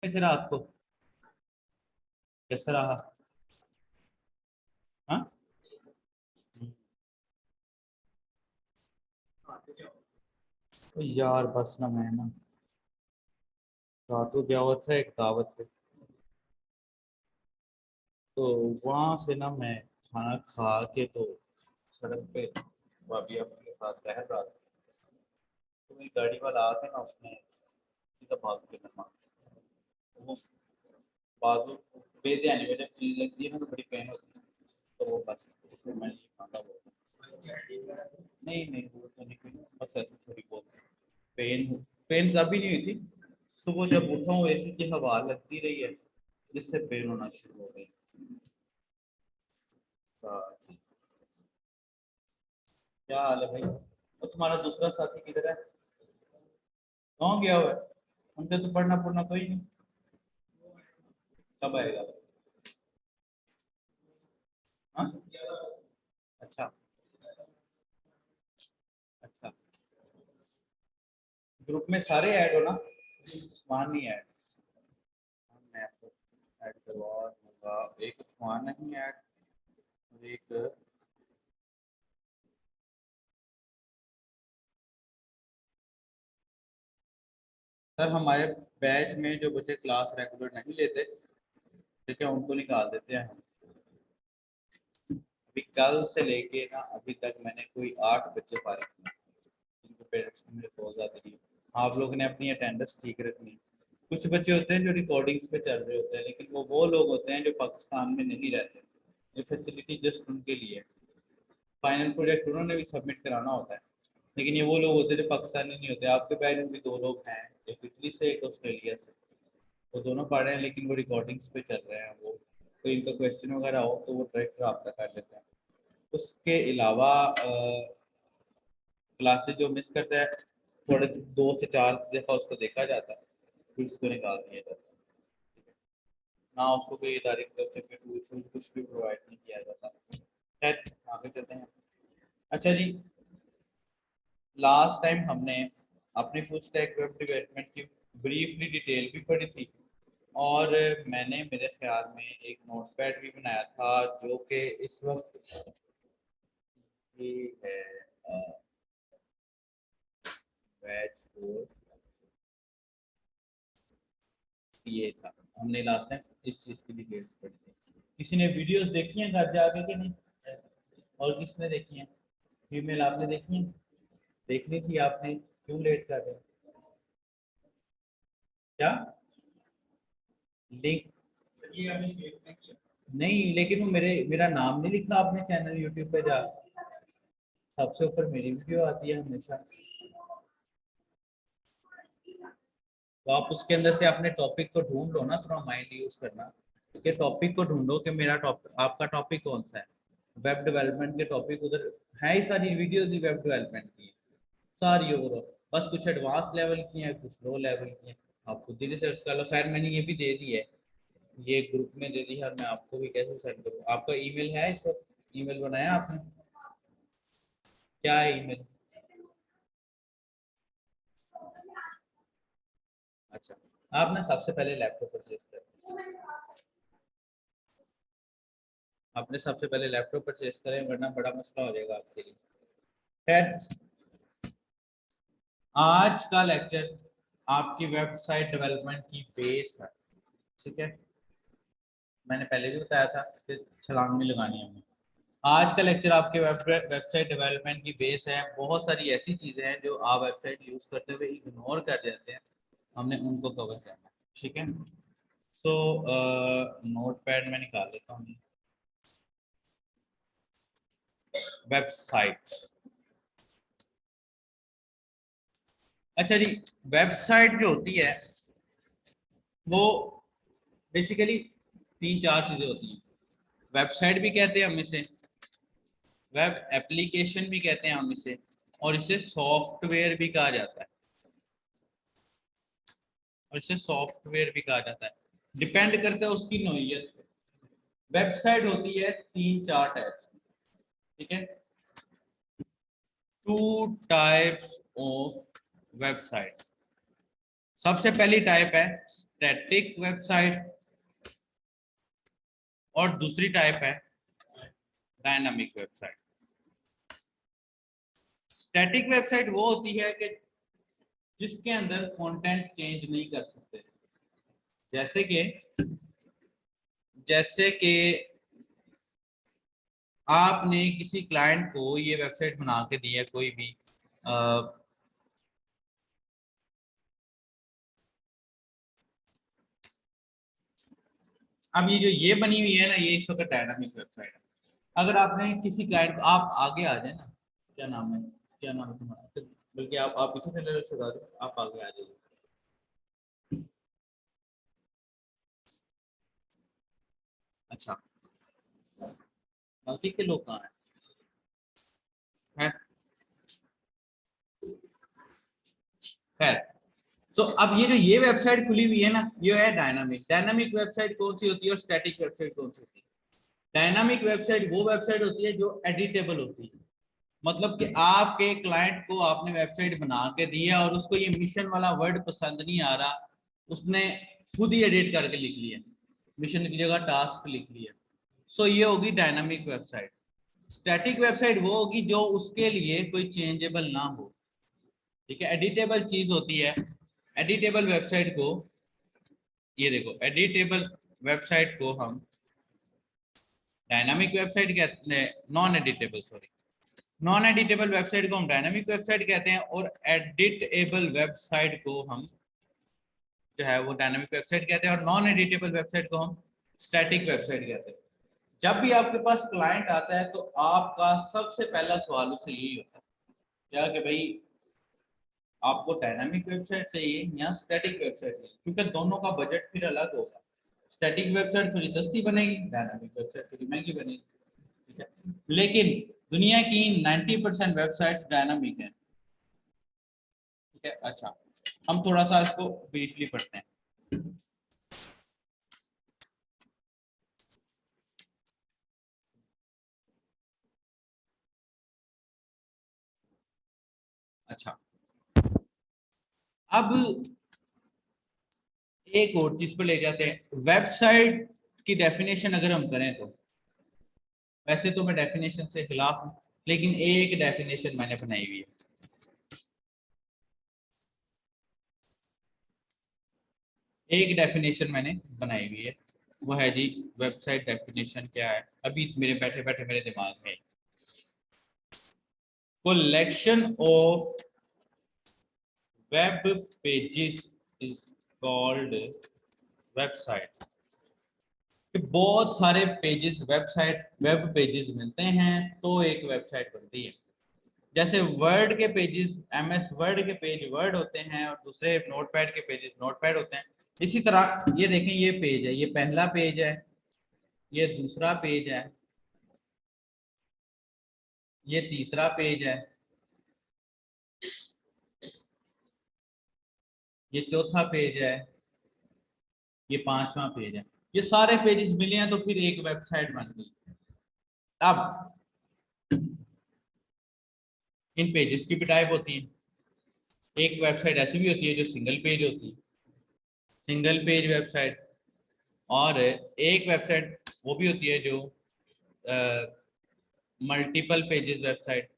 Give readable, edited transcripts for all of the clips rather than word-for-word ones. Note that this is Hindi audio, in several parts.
कैसे रात को कैसा रहा? हाँ, तो यार बस ना मैं ना रात को गया हुआ था एक दावत पे। तो वहां से ना मैं खाना खा के तो सड़क पे भाभी अपने साथ रह रहा था। तो एक गाड़ी वाला आके ना उसने सीधा बाजू के मांगा। वो बाजू बेदे आने में जब चीज लगती है ना तो बड़ी पेन होती है। तो वो बस उसने मैंने ये मांगा वो नहीं नहीं वो तो नहीं कोई बस ऐसे थोड़ी बहुत पेन पेन तभी नहीं हुई थी। सुबह जब उठा हूँ एसी की हवा लगती रही है जिससे पेन होना शुरू हो गई। जी। क्या हाल है भाई? और तुम्हारा दूसरा साथी किधर है? गाँव गया हुआ है? उनके तो पढ़ना पढ़ना कोई नहीं। कब आएगा? हाँ, अच्छा अच्छा। ग्रुप में सारे ऐड हो ना? उस्मान नहीं ऐड? मैं आपको ऐड करवा दूंगा। एक उस्मान नहीं ऐड और एक सर हमारे बैच में जो बच्चे क्लास रेगुलर नहीं लेते ठीक है उनको निकाल देते हैं हम। अभी कल से लेके ना अभी तक मैंने कोई 8 बच्चे फारिग किए जिनको पेरेंट्स ने मेरे बहुत ज़्यादा दी। आप लोगों ने अपनी अटेंडेंस ठीक रखनी है। कुछ बच्चे होते हैं जो रिकॉर्डिंग्स पे चल रहे होते हैं लेकिन वो लोग होते हैं जो पाकिस्तान में नहीं रहते। ये फैसिलिटी जस्ट उनके लिए। फाइनल प्रोजेक्ट उन्होंने भी सबमिट कराना होता है लेकिन ये वो लोग होते हैं जो पाकिस्तानी नहीं होते। आपके बैच में भी 2 लोग हैं, एक इटली से एक ऑस्ट्रेलिया से। वो दोनों पढ़ रहे हैं लेकिन वो रिकॉर्डिंग्स पे चल रहे हैं। वो तो इनका क्वेश्चन वगैरह हो तो वो डायरेक्ट रब्ता कर लेते हैं। उसके अलावा क्लासेस जो मिस करता है थोड़े 2 से 4 दफ़ा उसको देखा जाता है फिर उसको निकाल दिया जाता है। ना उसको कोई इदारे की तरफ से कोई ट्यूशन कुछ भी प्रोवाइड नहीं किया जाता। खैर आगे चलते हैं। अच्छा जी, लास्ट टाइम हमने अपनी फुल स्टैक वेब डेवलपमेंट की ब्रीफली डिटेल भी पढ़ी थी और मैंने मेरे ख्याल में एक नोटपैड भी बनाया था जो कि इस वक्त ये है बैच 4 ये था। हमने लास्ट टाइम इस चीज़ की डिटेल्स पढ़ी थी। किसी ने वीडियोस देखी हैं घर जाके कि नहीं? और किसने देखी हैं? फीमेल आपने देखी हैं? देखनी थी आपने, क्यों लेट कर रहे हैं? क्या लिंक? नहीं लेकिन वो मेरा नाम नहीं लिखा आपने चैनल यूट्यूब पे जा। सबसे ऊपर मेरी वीडियो आती है हमेशा। तो आप उसके अंदर से अपने टॉपिक को ढूंढ लो ना, थोड़ा माइंड यूज करना कि टॉपिक को ढूंढो कि मेरा टॉपिक आपका टॉपिक कौन सा है। वेब डेवलपमेंट के टॉपिक उधर है ही, सारी वीडियोस ही वेब डेवलपमेंट की है सारी ओवरऑल। बस कुछ एडवांस लेवल की हैं कुछ लो लेवल की हैं। आप खुद ही रिसर्च कर लो। खैर मैंने ये भी दे दी है, ये ग्रुप में दे दी है और मैं आपको भी कैसे सेंड करूँ? आपका ईमेल है इस वक्त? ईमेल बनाया आपने? क्या है ईमेल? अच्छा, आप ना सबसे पहले लैपटॉप परचेज करें। आपने सबसे पहले लैपटॉप परचेज करें वरना बड़ा मसला हो जाएगा आपके लिए। खैर आज का लेक्चर आपकी वेबसाइट डेवलपमेंट की बेस है। ठीक है, मैंने पहले भी बताया था कि छलांग नहीं लगानी है हमें। आज का लेक्चर आपके वेबसाइट डेवलपमेंट की बेस है। बहुत सारी ऐसी चीजें हैं जो आप वेबसाइट यूज करते हुए इग्नोर कर जाते हैं, हमने उनको कवर करना है। ठीक है, सो नोट पैड में निकाल लेता हूँ। वेबसाइट, अच्छा जी, वेबसाइट जो होती है वो बेसिकली 3-4 चीजें होती हैं। वेबसाइट भी कहते हैं हम इसे, वेब एप्लीकेशन भी कहते हैं हम इसे, और इसे सॉफ्टवेयर भी कहा जाता है। और इसे सॉफ्टवेयर भी कहा जाता है, डिपेंड करता है उसकी नोयत पे। वेबसाइट होती है 3-4 टाइप्स की। ठीक है, 2 टाइप्स ऑफ वेबसाइट। सबसे पहली टाइप है स्टैटिक वेबसाइट और दूसरी टाइप है डायनामिक वेबसाइट। स्टैटिक वेबसाइट वो होती है कि जिसके अंदर कंटेंट चेंज नहीं कर सकते, जैसे कि आपने किसी क्लाइंट को ये वेबसाइट बना के दी है कोई भी, अब ये बनी हुई है ना, ये इस वक्त डायनामिक वेबसाइट है। अगर आपने किसी क्लाइंट को, आप आगे आ जाए ना, क्या नाम है, क्या नाम है तुम्हारा, बल्कि आप पीछे चले जाओ, आप आगे आ जाइए। अच्छा, बाकी के लोग कहाँ हैं? खैर, तो अब ये वेबसाइट खुली हुई है ना, ये है डायनामिक। डायनामिक वेबसाइट कौन सी होती है और स्टैटिक वेबसाइट कौन सी होती है? डायनामिक वेबसाइट वो वेबसाइट होती है जो एडिटेबल होती है, मतलब कि आपके क्लाइंट को आपने वेबसाइट बना के दी है और उसको ये मिशन वाला वर्ड पसंद नहीं आ रहा, उसने खुद ही एडिट करके लिख लिया, मिशन की जगह टास्क लिख लिया। सो ये होगी डायनामिक वेबसाइट। स्टैटिक वेबसाइट वो होगी जो उसके लिए कोई चेंजेबल ना हो, ठीक है, एडिटेबल चीज होती है। एडिटेबल वेबसाइट को, ये देखो, एडिटेबल वेबसाइट को हम डायनामिक वेबसाइट कहते हैं, नॉन एडिटेबल वेबसाइट को हम डायनामिक वेबसाइट कहते हैं, और एडिटेबल वेबसाइट को हम जो है वो डायनामिक वेबसाइट कहते हैं, और नॉन एडिटेबल वेबसाइट को हम स्टैटिक वेबसाइट कहते हैं। जब भी आपके पास क्लाइंट आता है तो आपका सबसे पहला सवाल उससे यही होता है, क्या कि भाई आपको डायनामिक वेबसाइट चाहिए या स्टैटिक वेबसाइट चाहिए, क्योंकि दोनों का बजट फिर अलग होगा। स्टैटिक वेबसाइट थोड़ी सस्ती बनेगी, डायनामिक वेबसाइट थोड़ी महंगी बनेगी, ठीक है। लेकिन दुनिया की 90% वेबसाइट्स डायनामिक है, ठीक है। अच्छा, हम थोड़ा सा इसको ब्रीफली पढ़ते हैं। अच्छा, अब एक और चीज पर ले जाते हैं, वेबसाइट की डेफिनेशन अगर हम करें तो, वैसे तो मैं डेफिनेशन से खिलाफ हूं, लेकिन एक डेफिनेशन मैंने बनाई हुई है। एक डेफिनेशन मैंने बनाई हुई है, वो है जी, वेबसाइट डेफिनेशन क्या है, अभी मेरे बैठे बैठे मेरे दिमाग में, collection of web pages is called website। कि बहुत सारे पेजेस, वेब पेजेस मिलते हैं तो एक वेबसाइट बनती है। जैसे वर्ड के पेजेस, एमएस वर्ड के पेज वर्ड होते हैं, और दूसरे नोटपैड के पेजेस नोटपैड होते हैं। इसी तरह ये देखें, ये पेज है, ये पहला पेज है, ये दूसरा पेज है, ये तीसरा पेज है, ये चौथा पेज है, ये पांचवा पेज है। ये सारे पेजेस मिले हैं तो फिर एक वेबसाइट बन गई। अब इन पेजेस की भी टाइप होती है। एक वेबसाइट ऐसी भी होती है जो सिंगल पेज होती है, सिंगल पेज वेबसाइट, और एक वेबसाइट वो भी होती है जो मल्टीपल पेजेस वेबसाइट।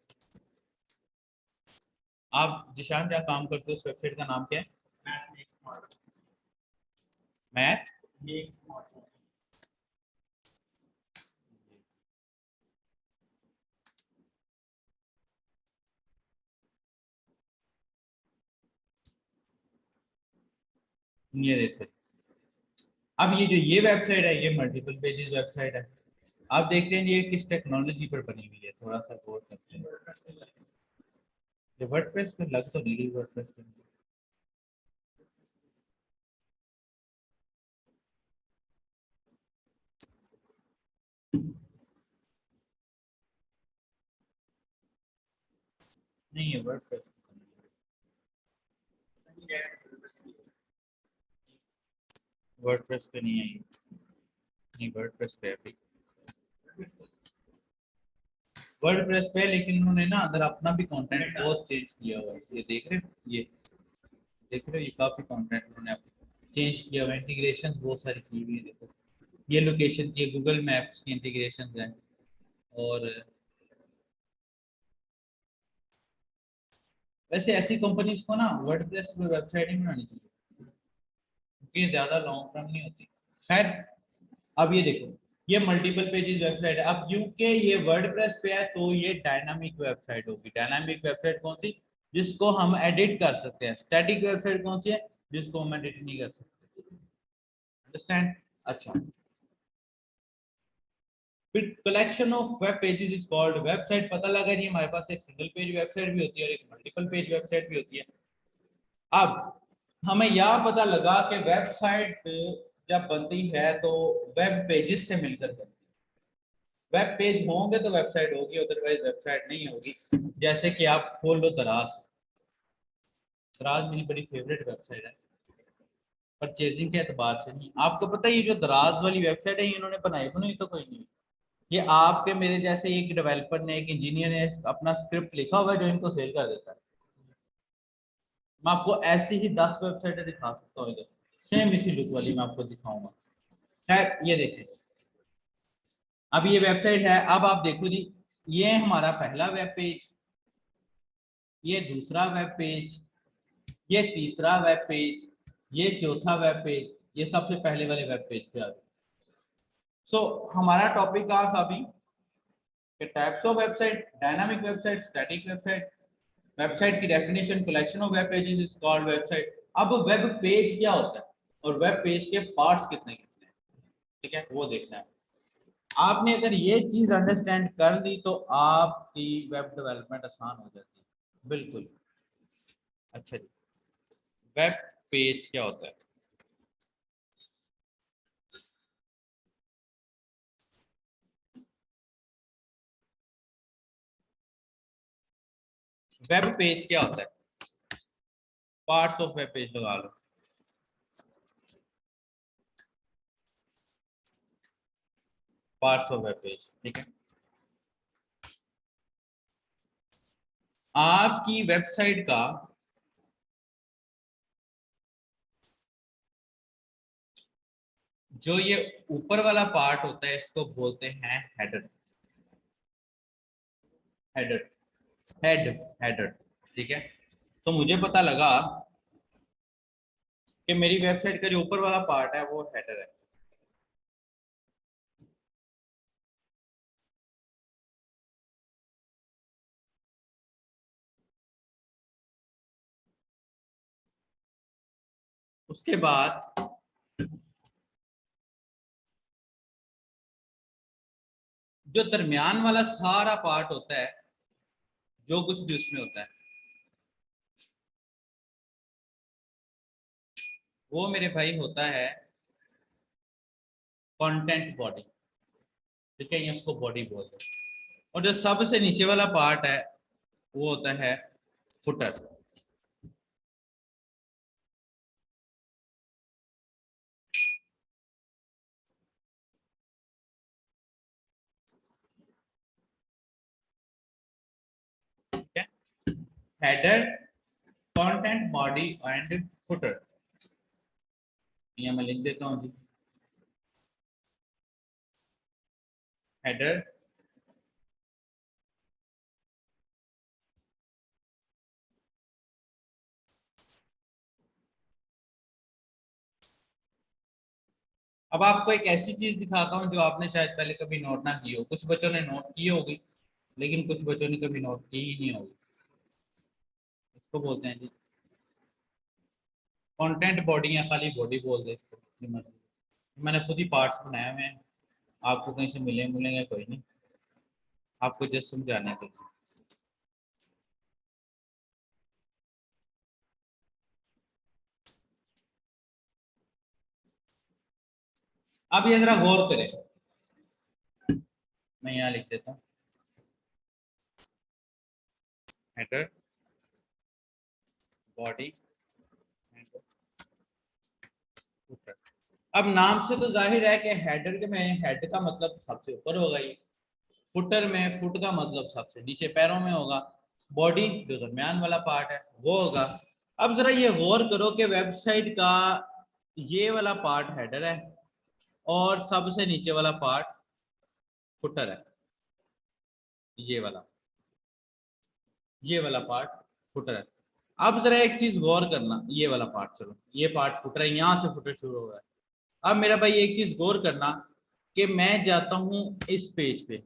आप जिशान जहाँ काम करते हो उस वेबसाइट का नाम क्या है? मैथ ये देखो, अब ये वेबसाइट है, ये मल्टीपल पेजेस वेबसाइट है। आप देखते हैं ये किस टेक्नोलॉजी पर बनी हुई है, थोड़ा सा गौर करते हैं। ये वर्डप्रेस पे लग तो नहीं रही, वर्डप्रेस पे नहीं है, वर्डप्रेस वर्डप्रेस पे नहीं है, नहीं वर्डप्रेस पे अभी, वर्डप्रेस पे, लेकिन उन्होंने ना अंदर अपना भी कंटेंट बहुत चेंज किया हुआ है, ये देख रहे हो, ये देख रहे हो, ये काफी कंटेंट उन्होंने चेंज किया हुआ, इंटीग्रेशन बहुत सारी की हुई है। देखो ये लोकेशन की गूगल मैप्स की इंटीग्रेशन है। और वैसे ऐसी कंपनीज को ना वर्डप्रेस पे वेबसाइट ही बनानी चाहिए, क्योंकि ये ज्यादा लॉन्ग टर्म नहीं होती। खैर, अब ये देखो, ये मल्टीपल पेजेस वेबसाइट है। अब क्योंकि ये वर्डप्रेस पे है तो ये डायनामिक वेबसाइट होगी। डायनामिक वेबसाइट कौन सी? जिसको हम एडिट कर सकते हैं। स्टैटिक वेबसाइट कौन सी है? जिसको हम एडिट नहीं कर सकते। अंडरस्टैंड? अच्छा, फिर collection of web pages is called website. पता लगा जी, हमारे पास एक सिंगल पेज वेबसाइट भी होती है और एक मल्टीपल पेज वेबसाइट भी होती है। अब हमें यह पता लगा कि वेबसाइट जब बनती है तो वेब पेजेस से मिलकर बनती है। वेब पेज होंगे तो वेबसाइट होगी, अदरवाइज वेबसाइट नहीं होगी। जैसे कि आप खोल लो दराज। दराज मेरी बड़ी फेवरेट वेबसाइट है, परचेजिंग के एतबार से नहीं। आपको पता है ये जो दराज वाली वेबसाइट है ये इन्होंने बनाई तो कोई नहीं, ये आपके मेरे जैसे एक डेवलपर ने, एक इंजीनियर ने अपना स्क्रिप्ट लिखा हुआ है जो इनको सेल कर देता है। मैं आपको ऐसी ही 10 वेबसाइटें दिखा सकता हूँ इधर, सेम इसी लुक वाली मैं आपको दिखाऊंगा। खैर ये देखें, अब ये वेबसाइट है। अब आप देखो जी, ये हमारा पहला वेब पेज, ये दूसरा वेब पेज, ये तीसरा वेब पेज, ये चौथा वेब पेज, ये सबसे पहले वाले वेब पेज पे आ गए। सो हमारा टॉपिक कहाँ था अभी? Types of website, dynamic website, static website, website की definition, collection of web pages is called website. अब वेब पेज क्या होता है और वेब पेज के पार्ट्स कितने कितने हैं, ठीक है, वो देखना है। आपने अगर ये चीज अंडरस्टैंड कर ली तो आपकी वेब डेवलपमेंट आसान हो जाती है, बिल्कुल। अच्छा जी, वेब पेज क्या होता है? वेब पेज क्या होता है? पार्ट्स ऑफ वेब पेज लगा लो। पार्ट्स ऑफ वेब पेज, ठीक है। आपकी वेबसाइट का जो ये ऊपर वाला पार्ट होता है इसको बोलते हैं हेडर। हेडर, हेडर, ठीक है। तो मुझे पता लगा कि मेरी वेबसाइट का जो ऊपर वाला पार्ट है वो हेडर है। उसके बाद जो दरमियान वाला सारा पार्ट होता है, जो कुछ भी उसमें होता है, वो मेरे भाई होता है कंटेंट बॉडी, ठीक है, ये उसको बॉडी बोलते हैं। और जो सबसे नीचे वाला पार्ट है वो होता है फुटर। ठीक है, header, content body and footer. ये मैं लिख देता हूँ जी, हेडर, अब आपको एक ऐसी चीज दिखाता हूँ जो आपने शायद पहले कभी नोट ना की हो। कुछ बच्चों ने नोट की होगी लेकिन कुछ बच्चों ने कभी नोट की ही नहीं होगी। इसको बोलते हैं जी कंटेंट बॉडी, या खाली बॉडी बोल दे इसको, अपनी मर्जी। मैंने खुद ही पार्ट्स बनाए हुए हैं, आपको कहीं से मिलेंगे कोई नहीं, आपको जस्ट समझाने के लिए। अब ये जरा गौर करें, मैं यहाँ लिख देता हूँ हेडर, बॉडी एंड फुटर। अब नाम से तो जाहिर है कि हेडर के में हेड का मतलब सबसे ऊपर होगा ही, फुटर में फुट का मतलब सबसे नीचे पैरों में होगा, बॉडी जो दरमियान वाला पार्ट है वो होगा, अब जरा ये गौर करो कि वेबसाइट का ये वाला पार्ट हेडर है और सबसे नीचे वाला पार्ट फुटर है, ये वाला पार्ट फुटर है। अब जरा एक चीज गौर करना, ये वाला पार्ट, चलो ये पार्ट फुटर है, यहां से फुटर शुरू हो रहा है। अब मेरा भाई एक चीज गौर करना कि मैं जाता हूं इस पेज पे,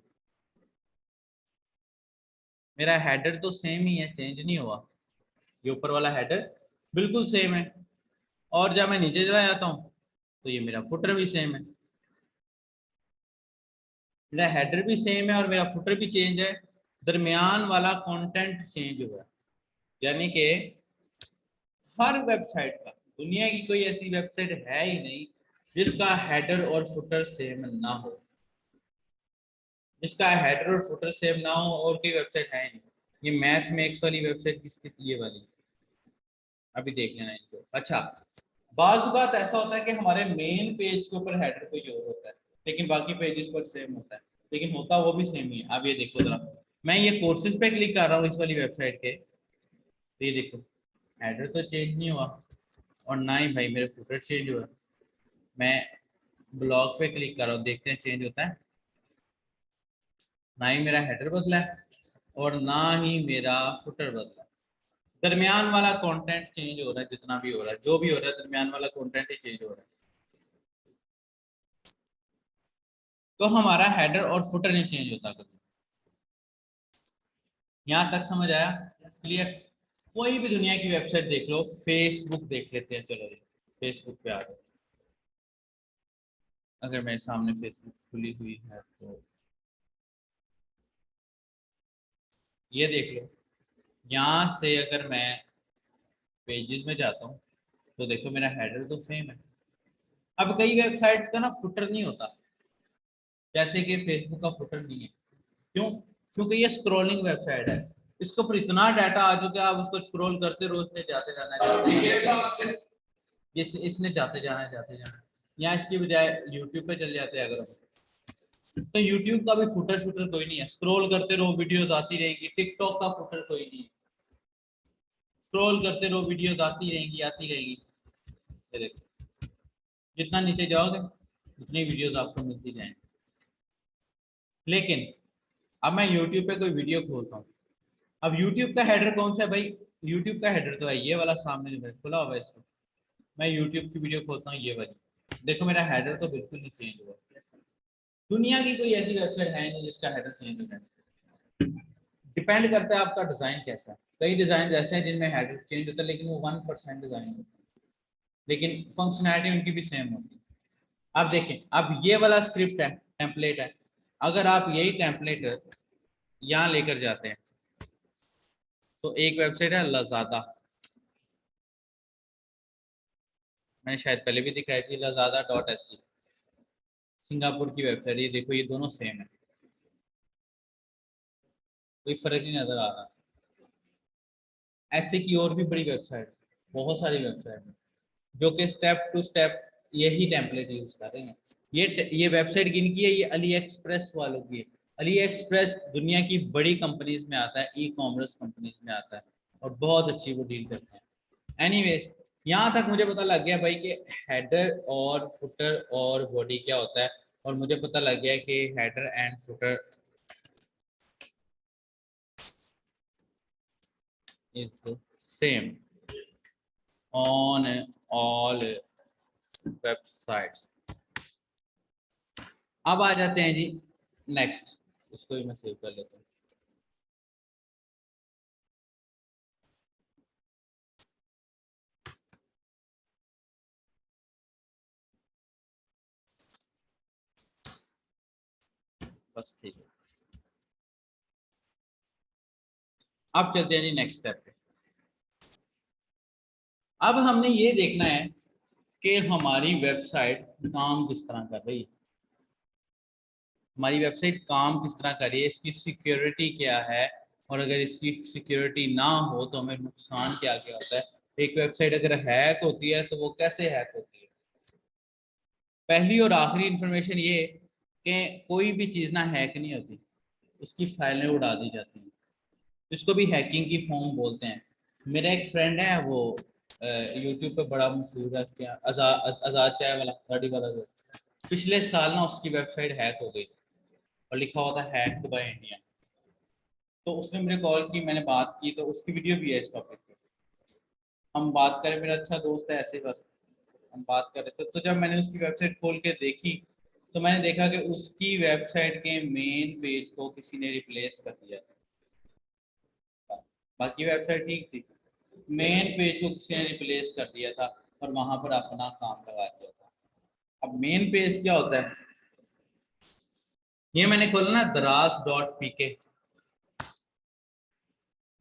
मेरा हेडर तो सेम ही है, चेंज नहीं हुआ, ये ऊपर वाला हेडर बिल्कुल सेम है। और जब मैं नीचे चला जाता हूं तो ये मेरा फुटर भी सेम है, मेरा हेडर भी सेम है और मेरा फुटर भी चेंज है, दरमियान वाला कंटेंट चेंज हुआ है। यानी कि हर वेबसाइट का, दुनिया की कोई ऐसी वेबसाइट है ही नहीं जिसका हेडर और फुटर सेम ना हो, जिसका हेडर और फुटर सेम ना हो, और कोई वेबसाइट है नहीं। ये मैथ मैक्स वाली वेबसाइट किसकी थी, ये वाली, अभी देख लेना इनको। अच्छा, बाज बात ऐसा होता है कि हमारे मेन पेज के ऊपर हेडर कोई और होता है लेकिन बाकी पेजेस पर सेम होता है, लेकिन होता वो भी सेम ही है। अब ये देखो जरा, मैं ये कोर्सेज पे क्लिक कर रहा हूँ इस वाली वेबसाइट के, तो ये देखो हेडर तो चेंज नहीं हुआ और ना ही भाई मेरे फुटर चेंज हुआ। मैं ब्लॉग पे क्लिक कर रहा हूँ, देखते हैं चेंज होता है, ना ही मेरा हेडर बदला है और ना ही मेरा फुटर बदला है। दरमियान वाला कंटेंट चेंज हो रहा है, जितना भी हो रहा है, जो भी हो रहा है, दरमियान वाला कंटेंट ही चेंज हो रहा है। तो हमारा हेडर और फुटर नहीं चेंज होता कभी। यहां तक समझ आया, क्लियर? कोई भी दुनिया की वेबसाइट देख लो, फेसबुक देख लेते हैं, चलो फेसबुक पे आ गए। अगर मेरे सामने फेसबुक खुली हुई है तो ये देख लो, यहाँ से अगर मैं पेजेस में जाता हूँ तो देखो मेरा हेडर तो सेम है। अब कई वेबसाइट्स का ना फुटर नहीं होता, जैसे कि फेसबुक का फुटर नहीं है। क्यों? क्योंकि ये स्क्रॉलिंग वेबसाइट है, इसके ऊपर इतना डाटा आ चुका है, आप उसको स्क्रॉल करते रहो, इसने जाते जाना है, इसने जाते जाना है, जाते जाना है। या इसकी बजाय यूट्यूब पे चल जाते हैं अगर हम, तो यूट्यूब का भी फुटर शूटर कोई नहीं है, स्क्रॉल करते रहो वीडियोस आती रहेंगी। टिकटॉक का फुटर कोई नहीं है, स्क्रॉल करते रहो वीडियोस आती रहेंगी, आती रहेंगी। ये देखो, जितना नीचे जाओगे उतनी वीडियोस आपको मिलती जाएंगी। लेकिन अब मैं यूट्यूब पे कोई वीडियो खोलता हूँ, अब यूट्यूब का हेडर कौन सा है भाई? यूट्यूब का हेडर तो है ये वाला सामने जो है खुला हुआ है इसको, मैं यूट्यूब की वीडियो खोलता हूँ ये वाली, देखो मेरा हेडर तो बिल्कुल नहीं चेंज हुआ। दुनिया की कोई ऐसी वेबसाइट है नहीं जिसका हेडर चेंज हो जाए। डिपेंड करता है आपका डिजाइन कैसा है। कई डिजाइन ऐसे हैं जिनमें हेडर चेंज होता है लेकिन वो 1% डिजाइन होता है, लेकिन फंक्शनैलिटी उनकी भी सेम होती है। आप देखें, अब ये वाला स्क्रिप्ट है, टेम्पलेट है, अगर आप यही टेम्पलेट यहाँ लेकर जाते हैं तो एक वेबसाइट है लजादा, मैंने शायद पहले भी दिखाई थी, lazada.sg, सिंगापुर की वेबसाइट। ये देखो ये दोनों सेम है, कोई फर्क नहीं नजर आ रहा। ऐसे की और भी बड़ी वेबसाइट, बहुत सारी वेबसाइट है जो कि स्टेप टू स्टेप यही टेम्पलेट यूज कर रहे हैं। ये वेबसाइट किनकी है? ये अली एक्सप्रेस वालों की है। अली एक्सप्रेस दुनिया की बड़ी कंपनीज में आता है, ई कॉमर्स कंपनीज में आता है और बहुत अच्छी वो डील करते हैं। एनीवेज, यहाँ तक मुझे पता लग गया भाई कि हेडर और फुटर और बॉडी क्या होता है, और मुझे पता लग गया कि header and footer is same on all websites. अब आ जाते हैं जी नेक्स्ट, इसको भी मैं सेव कर लेता हूँ। बस ठीक है, अब चलते हैं जी नेक्स्ट स्टेप पे। अब हमने ये देखना है कि हमारी वेबसाइट काम किस तरह कर रही है, हमारी वेबसाइट काम किस तरह कर रही है, इसकी सिक्योरिटी क्या है, और अगर इसकी सिक्योरिटी ना हो तो हमें नुकसान क्या क्या होता है। एक वेबसाइट अगर हैक होती है तो वो कैसे हैक होती है? पहली और आखिरी इंफॉर्मेशन ये कि कोई भी चीज़ ना हैक नहीं होती, उसकी फाइलें उड़ा दी जाती हैं, इसको भी हैकिंग की फॉर्म बोलते हैं। मेरा एक फ्रेंड है वो यूट्यूब पे बड़ा मशहूर है, क्या आजाद चाय वाला गाड़ी वाला जो, पिछले साल ना उसकी वेबसाइट हैक हो गई थी और लिखा हुआ था हैक्ड बाय इंडिया। तो उसने मुझे कॉल की, मैंने बात की, तो उसकी वीडियो भी है इस टॉपिक पे। हम बात करें, मेरा अच्छा दोस्त है ऐसे, बस हम बात कर रहे थे, तो जब मैंने उसकी वेबसाइट खोल के देखी तो मैंने देखा कि उसकी वेबसाइट के मेन पेज को किसी ने रिप्लेस कर दिया था। बाकी वेबसाइट ठीक थी, मेन पेज को किसी ने रिप्लेस कर दिया था और वहां पर अपना काम लगा दिया था। अब मेन पेज क्या होता है, ये मैंने खोला ना दराज.pk,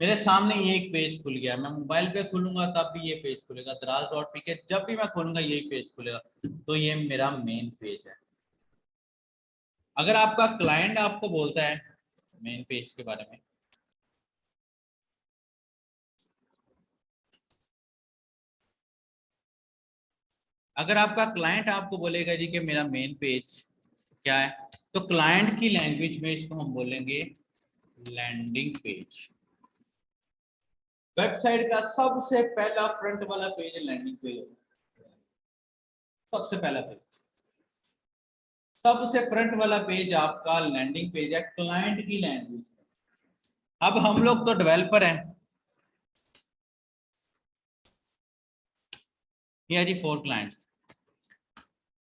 मेरे सामने ये एक पेज खुल गया। मैं मोबाइल पे खोलूंगा तब भी ये पेज खुलेगा, दराज.pk, जब भी मैं खोलूंगा यही पेज खुलेगा। तो ये मेरा मेन पेज है। अगर आपका क्लाइंट आपको बोलता है मेन पेज के बारे में, अगर आपका क्लाइंट आपको बोलेगा जी कि मेरा मेन पेज क्या है, तो क्लाइंट की लैंग्वेज में इसको हम बोलेंगे लैंडिंग पेज। वेबसाइट का सबसे पहला फ्रंट वाला पेज लैंडिंग पेज है, सबसे पहला पेज, सबसे फ्रंट वाला पेज आपका लैंडिंग पेज है क्लाइंट की लैंग्वेज। अब हम लोग तो डेवलपर हैं, ये जी 4 क्लाइंट्स,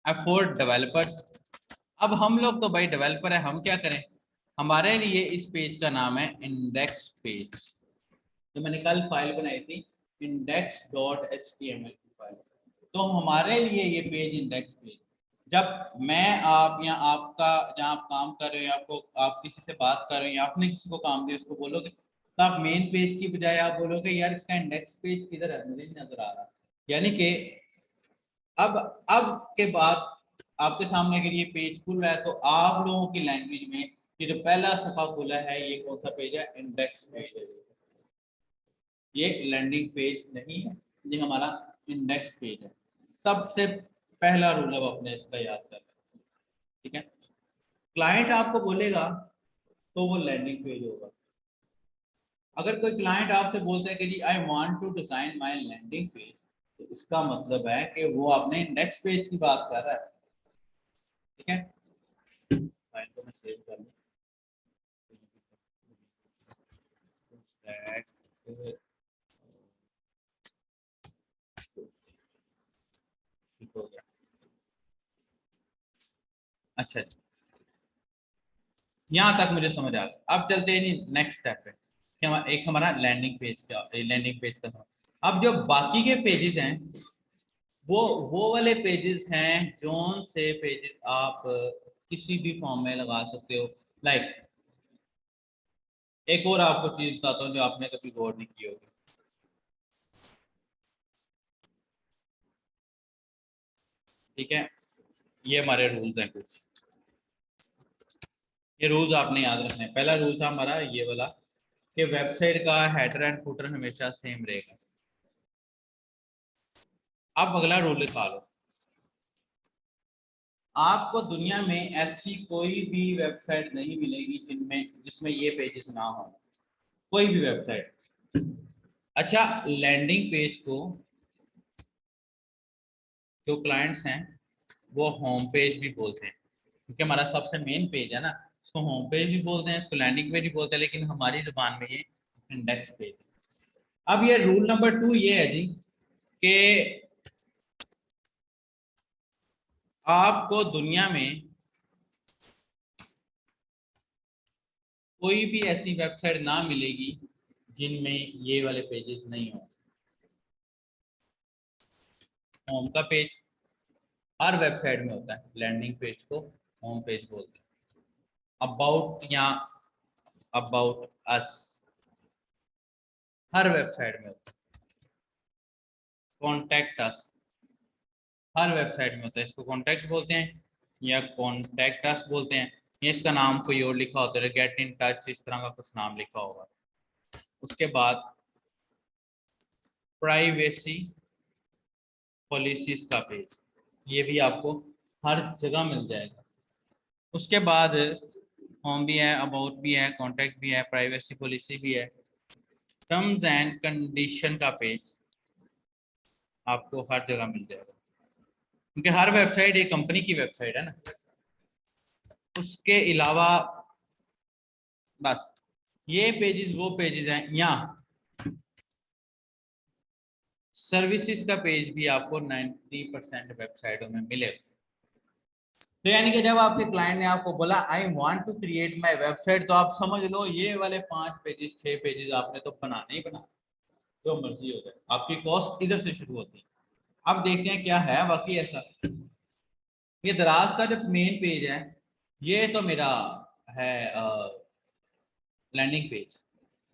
अब 4 डेवलपर्स। अब हम लोग तो भाई डेवलपर है, हम क्या करें, हमारे लिए इस पेज का नाम है इंडेक्स पेज। जो मैंने कल फाइल बनाई थी index.html की फाइल, तो हमारे लिए ये पेज इंडेक्स पेज। जब मैं आप या आपका जहाँ आप काम कर रहे हो, आपको आप किसी से बात कर रहे हो या आपने किसी को काम दिया उसको बोलोगे, तो आप मेन पेज की बजाय आप बोलोगे यार इसका इंडेक्स पेज किधर है, मुझे नहीं नजर आ रहा। यानी कि अब के बाद आपके सामने अगर ये पेज खुल रहा है तो आप लोगों की लैंग्वेज में ये जो पहला सफा खुला है ये कौन सा पेज है, इंडेक्स पेज है। ये लैंडिंग पेज नहीं है, ये हमारा इंडेक्स पेज है। सबसे पहला रूल अब अपने इसका याद कर, ठीक है। क्लाइंट आपको बोलेगा तो वो लैंडिंग पेज होगा। अगर कोई क्लाइंट आपसे बोलता है कि जी I want to design my landing page, तो इसका मतलब है कि वो अपने इंडेक्स पेज की बात कर रहा है, ठीक है। फाइल को मैं सेव कर लूं, हो गया। अच्छा जी, यहाँ तक मुझे समझ आ गया। अब चलते हैं नेक्स्ट स्टेप पे कि एक हमारा लैंडिंग पेज का, लैंडिंग पेज का। अब जो बाकी के पेजेस हैं वो वाले पेजेस हैं जोन से पेजेस आप किसी भी फॉर्म में लगा सकते हो। लाइक एक और आपको चीज बताता हूँ जो आपने कभी गौर नहीं की होगी, ठीक है। ये हमारे रूल्स हैं कुछ, ये रूल्स आपने याद रखने हैं। पहला रूल था हमारा ये वाला कि वेबसाइट का हेडर एंड फुटर हमेशा सेम रहेगा। अब अगला रूल लिखा लो, आपको दुनिया में ऐसी कोई भी वेबसाइट नहीं मिलेगी जिनमें जिसमें ये पेजेस ना हो, कोई भी वेबसाइट। अच्छा, लैंडिंग पेज को जो क्लाइंट्स हैं वो होम पेज भी बोलते हैं, क्योंकि हमारा सबसे मेन पेज है ना, इसको होम पेज भी बोलते हैं, इसको लैंडिंग पेज भी बोलते हैं, लेकिन हमारी जुबान में ये इंडेक्स पेज है। अब ये रूल नंबर 2 ये है जी कि आपको दुनिया में कोई भी ऐसी वेबसाइट ना मिलेगी जिनमें ये वाले पेजेस नहीं हो। होम का पेज हर वेबसाइट में होता है, लैंडिंग पेज को होम पेज बोलते हैं। अबाउट या अबाउट अस हर वेबसाइट में होता है। कॉन्टैक्ट अस हर वेबसाइट में होता है, इसको कॉन्टैक्ट बोलते हैं या कॉन्टैक्ट अस बोलते हैं, या इसका नाम कोई और लिखा होता है, गेट इन टच, इस तरह का कुछ नाम लिखा होगा। उसके बाद प्राइवेसी पॉलिसीज का पेज, ये भी आपको हर जगह मिल जाएगा। उसके बाद होम भी है, अबाउट भी है, कॉन्टैक्ट भी है, प्राइवेसी पॉलिसी भी है। टर्म्स एंड कंडीशन का पेज आपको हर जगह मिल जाएगा, क्योंकि हर वेबसाइट एक कंपनी की वेबसाइट है ना। उसके अलावा बस ये पेजेस वो पेजेस हैं। यहाँ सर्विसेज का पेज भी आपको 90% वेबसाइटों में मिलेगा। तो यानी कि जब आपके क्लाइंट ने आपको बोला I want to create my website, तो आप समझ लो ये वाले 5 पेजेस 6 पेजेस आपने तो बनाने ही बना, जो मर्जी हो जाए, आपकी कॉस्ट इधर से शुरू होती है। अब देखते हैं क्या है बाकी ऐसा। ये दराज का जो मेन पेज है, ये तो मेरा है लैंडिंग पेज,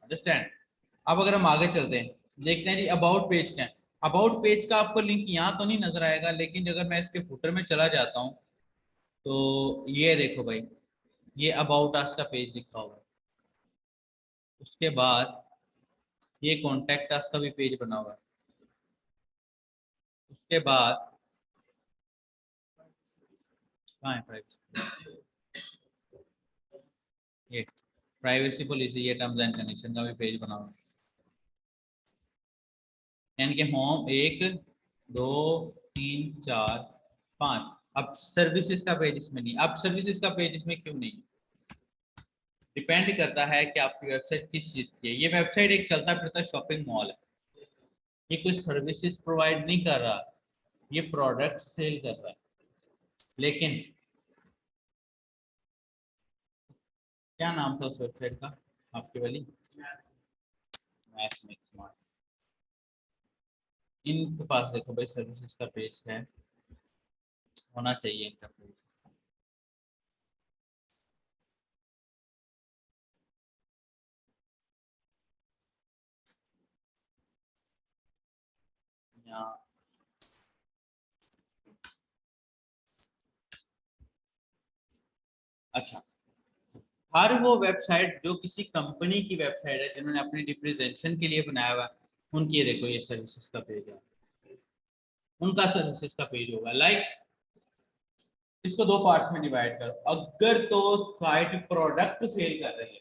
अंडरस्टैंड। अब अगर हम आगे चलते हैं देखते हैं जी अबाउट पेज क्या है। अबाउट पेज का आपको लिंक यहाँ तो नहीं नजर आएगा, लेकिन अगर मैं इसके फुटर में चला जाता हूँ तो ये देखो भाई, ये अबाउट अस का पेज लिखा हुआ है। उसके बाद ये कॉन्टेक्ट अस का भी पेज बना हुआ है। उसके बाद कहाँ है प्राइवेसी, ये प्राइवेसी पॉलिसी, ये टर्म्स एंड कंडीशन का भी पेज बना हुआ है। यानी कि होम 1 2 3 4 5। अब सर्विसेज का पेज इसमें नहीं। अब सर्विसेज का पेज इसमें क्यों नहीं? डिपेंड करता है कि आपकी वेबसाइट किस चीज की है। ये वेबसाइट एक चलता फिरता शॉपिंग मॉल है, ये कोई सर्विसेज प्रोवाइड नहीं कर रहा, ये प्रोडक्ट सेल कर रहा है। लेकिन क्या नाम था उस वेबसाइट का आपके वाली? मैथ में स्मार्ट। इनके पास देखो भाई सर्विसेज का पेज है, होना चाहिए इनका पेज। यहाँ अच्छा, हर वो वेबसाइट जो किसी कंपनी की वेबसाइट है जिन्होंने अपनी रिप्रेजेंटेशन के लिए बनाया हुआ है, उनकी देखो ये सर्विसेज का पेज है, उनका सर्विसेज का पेज होगा। लाइक इसको दो पार्ट्स में डिवाइड करो। अगर तो साइट प्रोडक्ट सेल कर रही है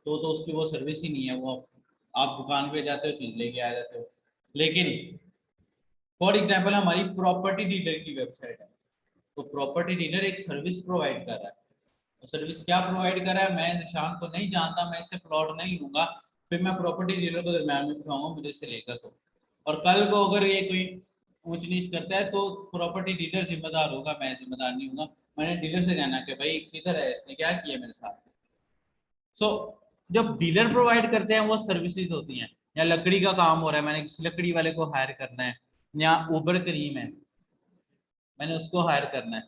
तो उसकी वो सर्विस ही नहीं है, वो आप दुकान पे जाते हो चीज लेके आ जाते हो। लेकिन फॉर एग्जाम्पल हमारी प्रॉपर्टी डीलर की वेबसाइट है, तो प्रॉपर्टी डीलर एक सर्विस प्रोवाइड कर रहा है। तो सर्विस क्या प्रोवाइड कर रहा है, मैं निशान को नहीं जानता, मैं इससे प्लॉट नहीं लूंगा, फिर मैं प्रॉपर्टी डीलर को दरम्यान में बिठाऊंगा, मुझे इससे लेकर तो। और कल को अगर ये कोई ऊंच नीच करता है तो प्रॉपर्टी डीलर जिम्मेदार होगा, मैं जिम्मेदार नहीं होगा। मैंने डीलर से कहना कि भाई किधर है, इसने क्या किया मेरे साथ। सो जब डीलर प्रोवाइड करते हैं वो सर्विसेज होती हैं। या लकड़ी का काम हो रहा है, मैंने किसी लकड़ी वाले को हायर करना है, या उबर करीम है, मैंने उसको हायर करना है,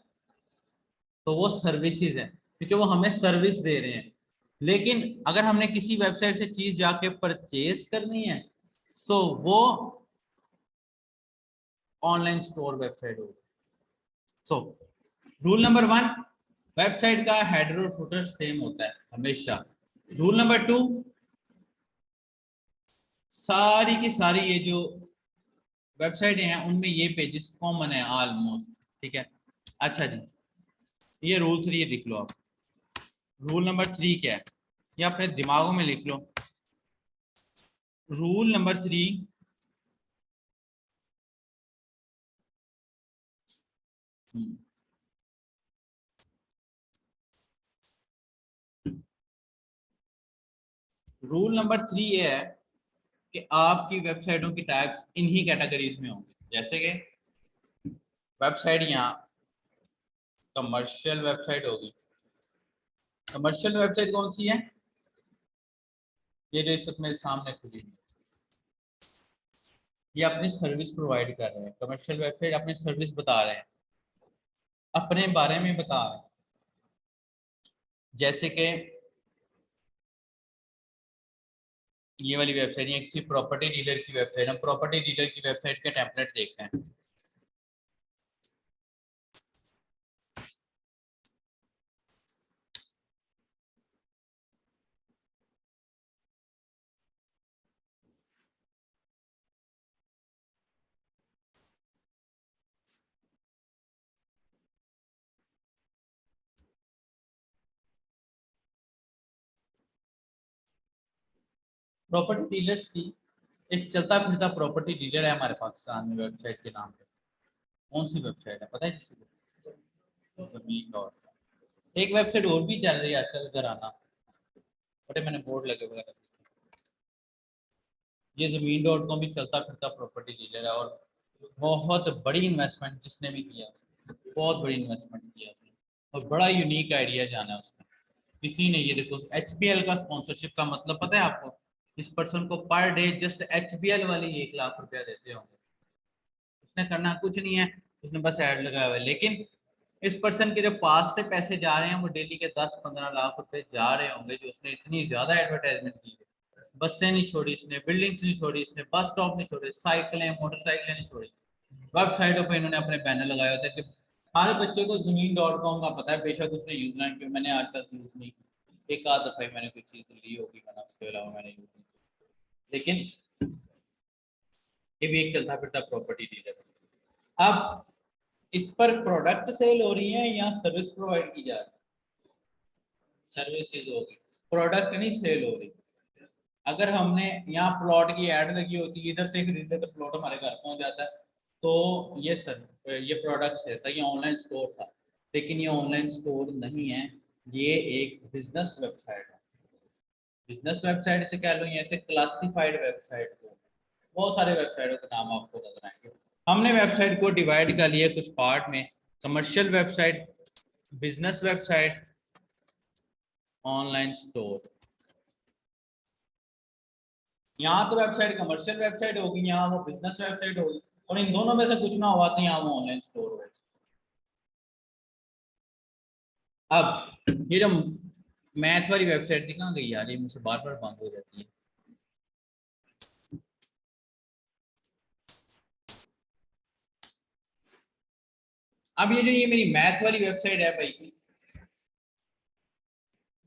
तो वो सर्विसेज है, क्योंकि वो हमें सर्विस दे रहे हैं। लेकिन अगर हमने किसी वेबसाइट से चीज जाके परचेज करनी है, सो वो ऑनलाइन स्टोर वेबसाइट होगी। सो रूल नंबर 1, वेबसाइट का हेडर और फुटर सेम होता है हमेशा। रूल नंबर 2, सारी की सारी ये जो वेबसाइट हैं उनमें ये पेजेस कॉमन है ऑलमोस्ट, ठीक है। अच्छा जी, ये रूल 3 लिख लो आप। रूल नंबर 3 क्या है, ये अपने दिमागों में लिख लो। रूल नंबर 3, रूल नंबर 3 ये है कि आपकी वेबसाइटों की टाइप्स इन्हीं कैटेगरीज में होंगी। जैसे कि वेबसाइट यहाँ कमर्शियल वेबसाइट होगी। कमर्शियल वेबसाइट कौन सी है? ये जो इस वक्त मेरे सामने खुली हुई है, ये अपनी सर्विस प्रोवाइड कर रहे हैं। कमर्शियल वेबसाइट अपनी सर्विस बता रहे हैं, अपने बारे में बता रहे हैं। जैसे कि ये वाली वेबसाइट, ये किसी प्रॉपर्टी डीलर की वेबसाइट, हम प्रॉपर्टी डीलर की वेबसाइट के टेम्पलेट देखते हैं। प्रॉपर्टी डीलर्स की एक चलता फिरता प्रॉपर्टी डीलर है हमारे पाकिस्तान में वेबसाइट के नाम पे। कौन सी वेबसाइट है पता है किसी को? जमीन डॉट कॉम। एक वेबसाइट और भी चल रही है आजकल, इधर आना, बटे मैंने बोर्ड लगे हुए हैं। ये जमीन डॉट कॉम भी चलता फिरता प्रॉपर्टी डीलर है, और बहुत बड़ी इन्वेस्टमेंट जिसने भी किया, बहुत बड़ी इन्वेस्टमेंट किया उसने, और बड़ा यूनिक आइडिया जाना है उसने। किसी ने, ये देखो HBL का स्पॉन्सरशिप का मतलब पता है आपको? इस पर्सन को पर डे जस्ट HBL वाले 1 लाख रुपया देते होंगे। उसने करना कुछ नहीं है, उसने बस ऐड लगाया हुआ है, लेकिन इस पर्सन के जो पास से पैसे जा रहे हैं वो डेली के 10-15 लाख रुपए जा रहे होंगे, जो उसने इतनी ज्यादा एडवर्टाइजमेंट की है। बसें नहीं छोड़ी इसने, बिल्डिंग्स नहीं छोड़ी इसने, बस स्टॉप नहीं छोड़े, साइकिलें मोटरसाइकिलें नहीं छोड़ी। वेबसाइटों पे इन्होंने अपने बैनर लगाए होते हैं कि हर बच्चे को जमीन.com का पता है, बेशक उसने यूज ना किया, मैंने आज तक यूज नहीं की, एक आध दफा मैंने कोई चीज ली होगी, मैंने उसके अलावा मैंने यूज नहीं की। लेकिन ये भी एक चलता फिरता प्रॉपर्टी डीलर है। अब इस पर प्रोडक्ट सेल हो रही है या सर्विस प्रोवाइड की जा रही है? सर्विसेज होगी, प्रोडक्ट नहीं सेल हो रही। अगर हमने यहाँ प्लॉट की ऐड लगी होती है, इधर से खरीदे तो प्लॉट हमारे घर पहुंच जाता है, तो ये सर ये प्रोडक्ट से था, ये ऑनलाइन स्टोर था। लेकिन ये ऑनलाइन स्टोर नहीं है, ये एक बिजनेस वेबसाइट है। बिजनेस वेबसाइट से क्या लो, ऐसे क्लासिफाइड वेबसाइट को, बहुत सारे वेबसाइटों के नाम आपको नजर आएंगे। हमने वेबसाइट को डिवाइड कर लिया कुछ पार्ट में, commercial website, business website, online store. यहाँ तो वेबसाइट कमर्शियल वेबसाइट होगी, यहाँ वो बिजनेस वेबसाइट होगी, और इन दोनों में से कुछ ना हुआ तो यहाँ वो ऑनलाइन स्टोर होगा। अब ये जो मैथ वाली वेबसाइट थी कहाँ गई यार, ये मुझसे बार बार बंद हो जाती है। अब ये जो ये मेरी मैथ वाली वेबसाइट है भाई,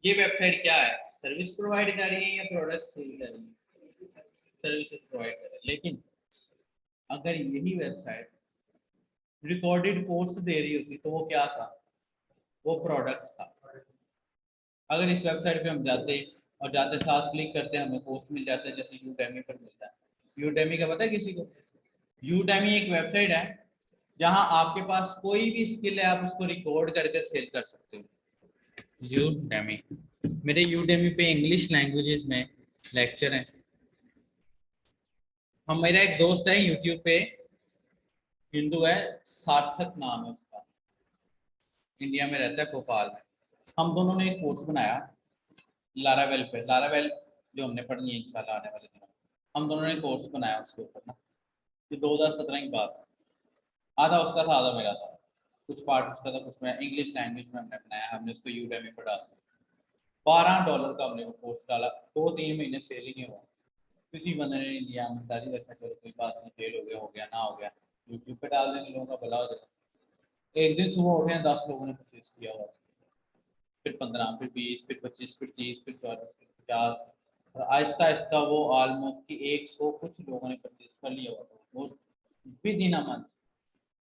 ये वेबसाइट क्या है, सर्विस प्रोवाइड कर रही है या प्रोडक्ट सेल कर रही है? सर्विसेज प्रोवाइड कर रही है। लेकिन अगर यही वेबसाइट रिकॉर्डेड कोर्स दे रही होती तो वो क्या था, वो प्रोडक्ट था। अगर इस वेबसाइट पे हम जाते और जाते साथ क्लिक करते हैं, हमें कोर्स मिल जाता है, जैसे यूडेमी पर मिलता है। यूडेमी का पता है किसी को? यूडेमी एक वेबसाइट है जहां आपके पास कोई भी स्किल है, आप उसको रिकॉर्ड करके सेल कर सकते हो। यूडेमी, मेरे यूडेमी पे इंग्लिश लैंग्वेजेस में लेक्चर हैं। हम, मेरा एक दोस्त है यूट्यूब पे, हिंदू है, सार्थक नाम है उसका, इंडिया में रहता है, भोपाल में। हम दोनों ने एक कोर्स बनाया लारावेल पे, लारावेल जो हमने पढ़नी है इंशाल्लाह आने वाले दिनों में। हम दोनों ने कोर्स बनाया उसके ऊपर ना, ये 2017 की बात है। आधा उसका था, आधा मेरा था, कुछ पार्ट उसका था, कुछ मैं इंग्लिश लैंग्वेज में हमने बनाया, हमने उसको यूडेमी पर डाला। $12 का हमने वो कोर्स डाला, 2-3 महीने सेल ही नहीं हुआ, किसी बंदे ने नहीं लिया। हमने दादी रखा, चलो कोई बात नहीं, फेल हो गया ना हो गया, यूट्यूब पे डाल देंगे, लोगों का भला हो जाएगा। एक दिन सुबह उठे हैं 10 लोगों ने परचेज किया हुआ, फिर 15, फिर 20, फिर 25, फिर 30, फिर 40, फिर 50, और आहिस्ता आहिस्ता वो ऑलमोस्ट कि 100 कुछ लोगों ने परचेज कर लिया हुआ था। और विद इन अ मंथ,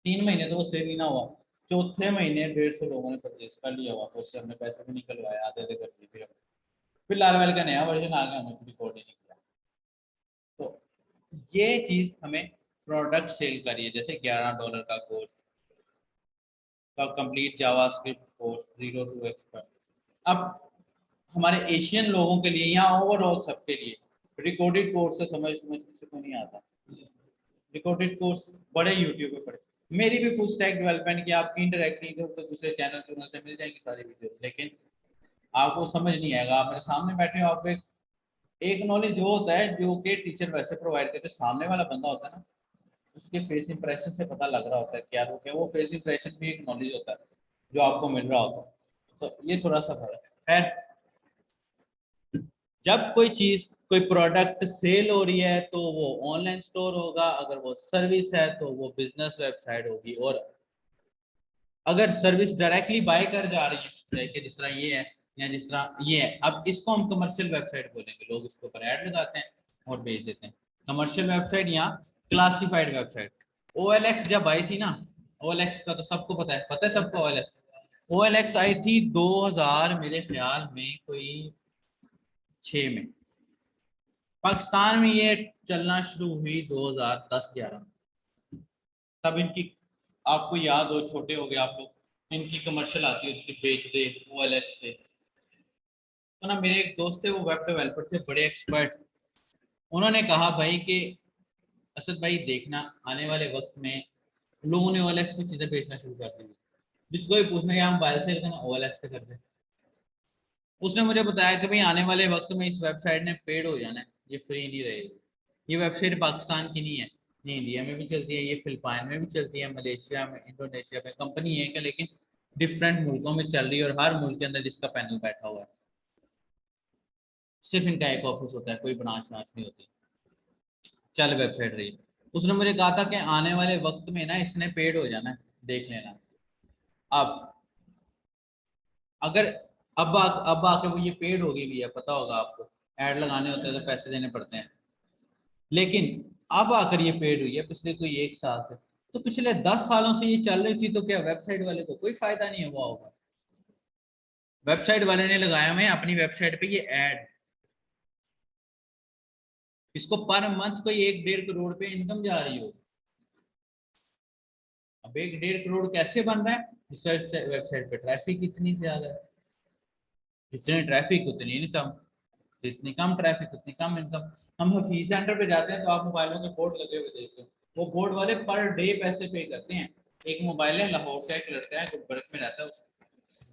3 महीने तो वो सेल ही ना हुआ, चौथे महीने 150 लोगों ने परचेज कर लिया हुआ, तो उससे हमने पैसे भी निकलवाए, आधे आधे कर दिए। फिर लारवेल का नया वर्जन आ गया, हमने रिकॉर्ड ही नहीं किया। तो ये चीज हमें प्रोडक्ट सेल करिए, जैसे $11 का कोर्स का complete JavaScript course 0 to expert. अब हमारे एशियन लोगों के लिए या ओवरऑल सबके लिए रिकॉर्डेड कोर्स से समझ किसी को नहीं आता। रिकॉर्डेड कोर्स बड़े यूट्यूब पे पड़े, मेरी भी फुल स्टैक डेवलपमेंट की आपकी इंडायरेक्टली तो दूसरे चैनल चुनने से मिल जाएंगी सारी वीडियो, लेकिन आपको समझ नहीं आएगा। आप मेरे सामने बैठे हो, आपको एक नॉलेज वो होता है जो कि टीचर वैसे प्रोवाइड करते, सामने वाला बंदा होता है ना, उसके फेस इंप्रेशन से पता लग रहा होता है क्या रुक है, वो फेस इंप्रेशन भी एक नॉलेज होता है जो आपको मिल रहा होता है। तो ये थोड़ा सा फर्क है। जब कोई चीज, कोई प्रोडक्ट सेल हो रही है तो वो ऑनलाइन स्टोर होगा, अगर वो सर्विस है तो वो बिजनेस वेबसाइट होगी। और अगर सर्विस डायरेक्टली बाय कर जा रही है, जिस तरह ये है या जिस तरह ये है, अब इसको हम कमर्शियल वेबसाइट बोलेंगे। लोग इसके ऊपर ऐड लगाते हैं और बेच देते हैं, कमर्शियल वेबसाइट या क्लासिफाइड वेबसाइट। OLX जब आई थी ना, OLX का तो सबको पता है सबको। OLX आई थी 2000 मेरे ख्याल में कोई 6 में, पाकिस्तान में ये चलना शुरू हुई 2010-11, तब इनकी, आपको याद हो, छोटे हो गए आप लोग, इनकी कमर्शियल आती होती थी, बेच दे OLX पे। तो ना मेरे एक दोस्त थे, वो वेब डेवलपर थे, बड़े एक्सपर्ट। उन्होंने कहा भाई कि असद भाई देखना, आने वाले वक्त में लोगों ने OLX पे चीजें बेचना शुरू कर दी, जिसको भी पूछना या मोबाइल से करना OLX पे कर दे। उसने मुझे बताया कि भाई आने वाले वक्त में इस वेबसाइट ने पेड हो जाना है, ये फ्री नहीं रहेगी। ये वेबसाइट पाकिस्तान की नहीं है, ये इंडिया में भी चलती है, ये फिलिपाइन में भी चलती है, मलेशिया में, इंडोनेशिया में, कंपनी है कि लेकिन डिफरेंट मुल्कों में चल रही है, और हर मुल्क के अंदर जिसका पैनल बैठा हुआ है, सिर्फ इनका एक ऑफिस होता है, कोई ब्रांच नहीं होती, चल वेबसाइट रही। उसने मुझे कहा था कि आने वाले वक्त में ना इसने पेड हो जाना है, देख लेना। अब अगर अब आके वो ये पेड होगी भी है, पता होगा आपको, ऐड लगाने होते हैं तो पैसे देने पड़ते हैं, लेकिन अब आकर ये पेड हुई है पिछले कोई 1 साल से। तो पिछले 10 सालों से ये चल रही थी, तो क्या वेबसाइट वाले को कोई फायदा नहीं हुआ होगा? वेबसाइट वाले ने लगाया मैं अपनी वेबसाइट पे ये ऐड, इसको पर मंथ कोई 1-1.5 करोड़ पे इनकम जा रही हो। अब 1-1.5 करोड़ कैसे बन रहा है? इस वेबसाइट पे ट्रैफिक इतनी ज्यादा है, जितनी ट्रैफिक उतनी इनकम, जितनी कम ट्रैफिक उतनी कम इनकम। हम हफीज सेंटर पे जाते हैं तो आप मोबाइलों के बोर्ड लगे हुए देखते हो, वो बोर्ड वाले पर डे पैसे पे करते हैं। एक मोबाइल है, लाहौर का एक लड़का है, गुलबर्ग में रहता है,